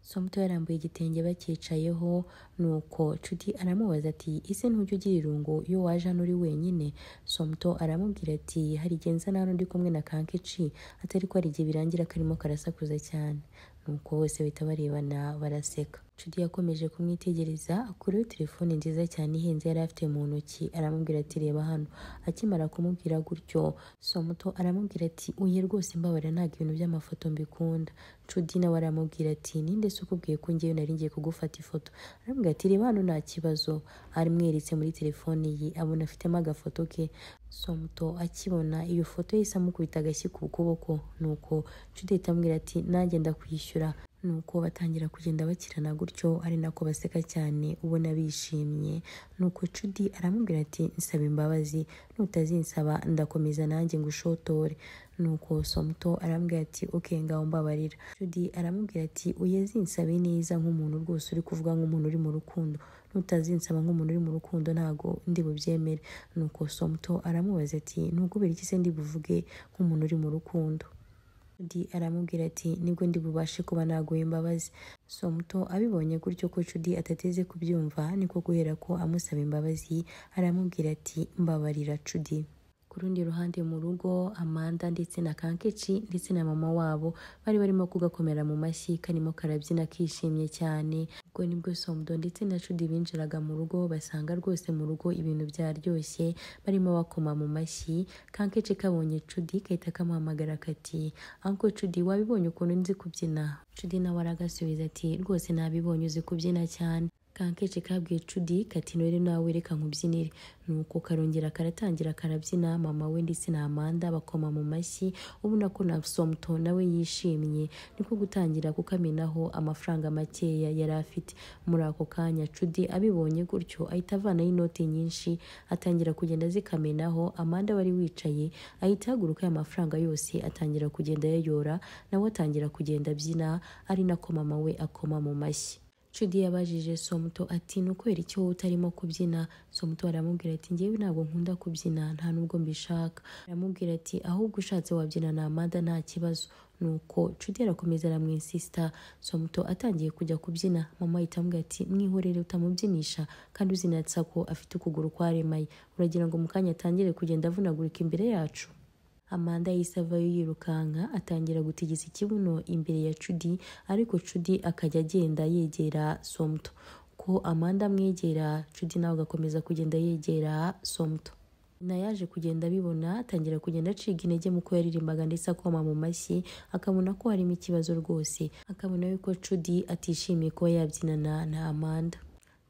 Somuto yarambuye igitenge bakicayeho, nuko Cuti aramubaza ati ese ntujya ugira irungu iyo waje hano uri wenyine? Somuto aramubwira ati hari igihe nza hano ndi kumwe na Kankechi, atari ko hari igihe birangira karimo karasakuza cyane. Nuko bose bahita barebana baraseka. Cuti yakomeje kumwitegereza, akuraho telefone nziza cyane ihenze yari afite mu ntoki, aramubwira ati reba hano. Akimara kumubwira gutyo, Somuto aramubwira ati uye rwose mbabarira ntabwo ibintu by'amafoto mbikunda. Cuti nawe aramubwira ati ninde se ukubwiye ko ngewe nari ngiye kugufata ifoto? Aramubwira ati reba hano nta kibazo. Arimweretse muri telefone ye, abona afitemo agafoto ke. Somuto akibona iyo foto yahise amukubita agashyi ku kuboko, nuko Cuti ahita amubwira ati nanjye ndakwishyura. Nuko batangira kugenda bakirana gutyo, ari nako baseka cyane ubona bishimye. Nuko Cuti aramubwira ati nsaba imbabazi, nutazinsaba ndakomeza nanjye ngushotore. Nuko Somuto aramubwira ati okay ngaho mbabarira. Cuti aramubwira ati uyazinsabe neza nk'umuntu rwose uri kuvuga nk'umuntu uri mu rukundo, nutazinsaba nk'umuntu uri mu rukundo ntago ndi bubyemere. Nuko Somuto aramubaza ati ntugubere iki se ndi buvuge nk'umuntu uri mu rukundo? Cuti aramubwira ati nibwo ndi bubashe kuba naguha imbabazi. Somuto abibonye gutyo ko Cuti atateze kubyumva, niko guhera ko amusaba imbabazi, aramubwira ati mbabarira Cuti. Ku rundi ruhande mu rugo, Amanda ndetse na Kankechi ndetse na mama wabo bari barimo kugakomera mu mashyi, karimo karabyina kishimye cyane. Ubwo nibwo Somuto ndetse na Cuti binjiraga mu rugo, basanga rwose mu rugo ibintu byaryoshye, barimo bakoma mu mashyi. Kankechi kabonye Cuti kahita kamuhamagara kati Uncle Cuti wabibonye ukuntu nzi kubyina? Cuti nawe aragasubiza ati rwose nabibonye uzi kubyina cyane. Kankechi kabwiye Cuti kati none nawe reka nkubyinire. Nuko karongera karatangira karabyina, mama we ndetse na Amanda bakoma mu mashyi, ubona ko na Somuto nawe yishimye, niko gutangira kukamenaho amafaranga makeya yari afite. Muri ako kanya Cuti abibonye gutyo ahita avanaho inoti nyinshi, atangira kugenda zikamenaho. Amanda wari wicaye ahita haguruka amafaranga yose atangira kugenda yayora, nawe atangira kugenda abyina, ari nako mama we akoma mu mashyi. Cuti yabajije Somuto ati nukwera iki wowe utarimo kubyina? Somuto aramubwira ati ngewe ntabwo nkunda kubyina, nta nubwo mbishaka. Aramubwira ati ahubwo ushatse wabyina na Amanda nta kibazo. Nuko Cuti arakomeza aramwinsista. Somuto atangiye kujya kubyina, mama ahita amubwira ati mwihorere utamubyinisha, kandi uzinatsa ko afite ukuguru kwaremaye, uragira ngo mu kanya atangire kugenda avunagurika imbere yacu? Amanda yahise avayo yirukanka, atangira gutigisa ikibuno imbere ya Cuti, ariko Cuti akajya agenda yegera Somuto. Ko Amanda amwegera, Cuti nawe agakomeza kugenda yegera Somuto. Na yaje kugenda abibona, atangira kugenda aciga intege mu ko yaririmbaga ndetse akoma mu mashyi, akabona ko harimo ikibazo rwose, akabona yuko Cuti atishimiye kuba yabyinana na Amanda.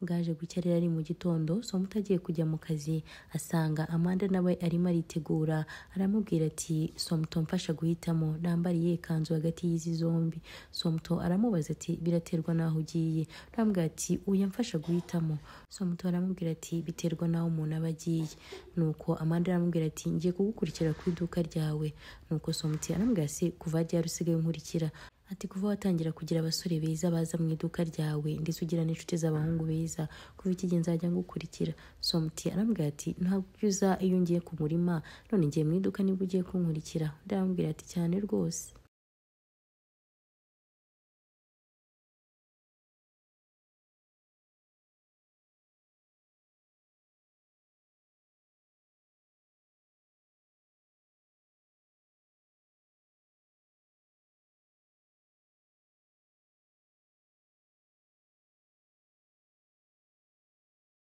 Bwaje gucya rero ari mu gitondo, Somuto agiye kujya mu kazi, asanga Amanda nawe arimo aritegura. Aramubwira ati Somuto mfasha guhitamo, nambariye ikanzu hagati y'izi zombi. Somuto aramubaza ati biraterwa naho ugiye? Aramubwira ati uya mfasha guhitamo. Somuto aramubwira ati biterwa naho umuntu aba agiye. Nuko Amanda aramubwira ati ngiye kugukurikira ku iduka ryawe. Nuko Somuto aramubwira ati kuva ryari usigaye unkurikira? Ati kuva watangira kugira abasore beza baza mu iduka ryawe, ndetse ugira n'inshuti z'abahungu beza, kuva iki gihe nzajya ngukurikira. Somuto aramubwira ati ntabwo uza iyo ngiye ku murima, none ngiye mu iduka nibwo ugiye kunkurikira? Aramubwira ati cyane rwose.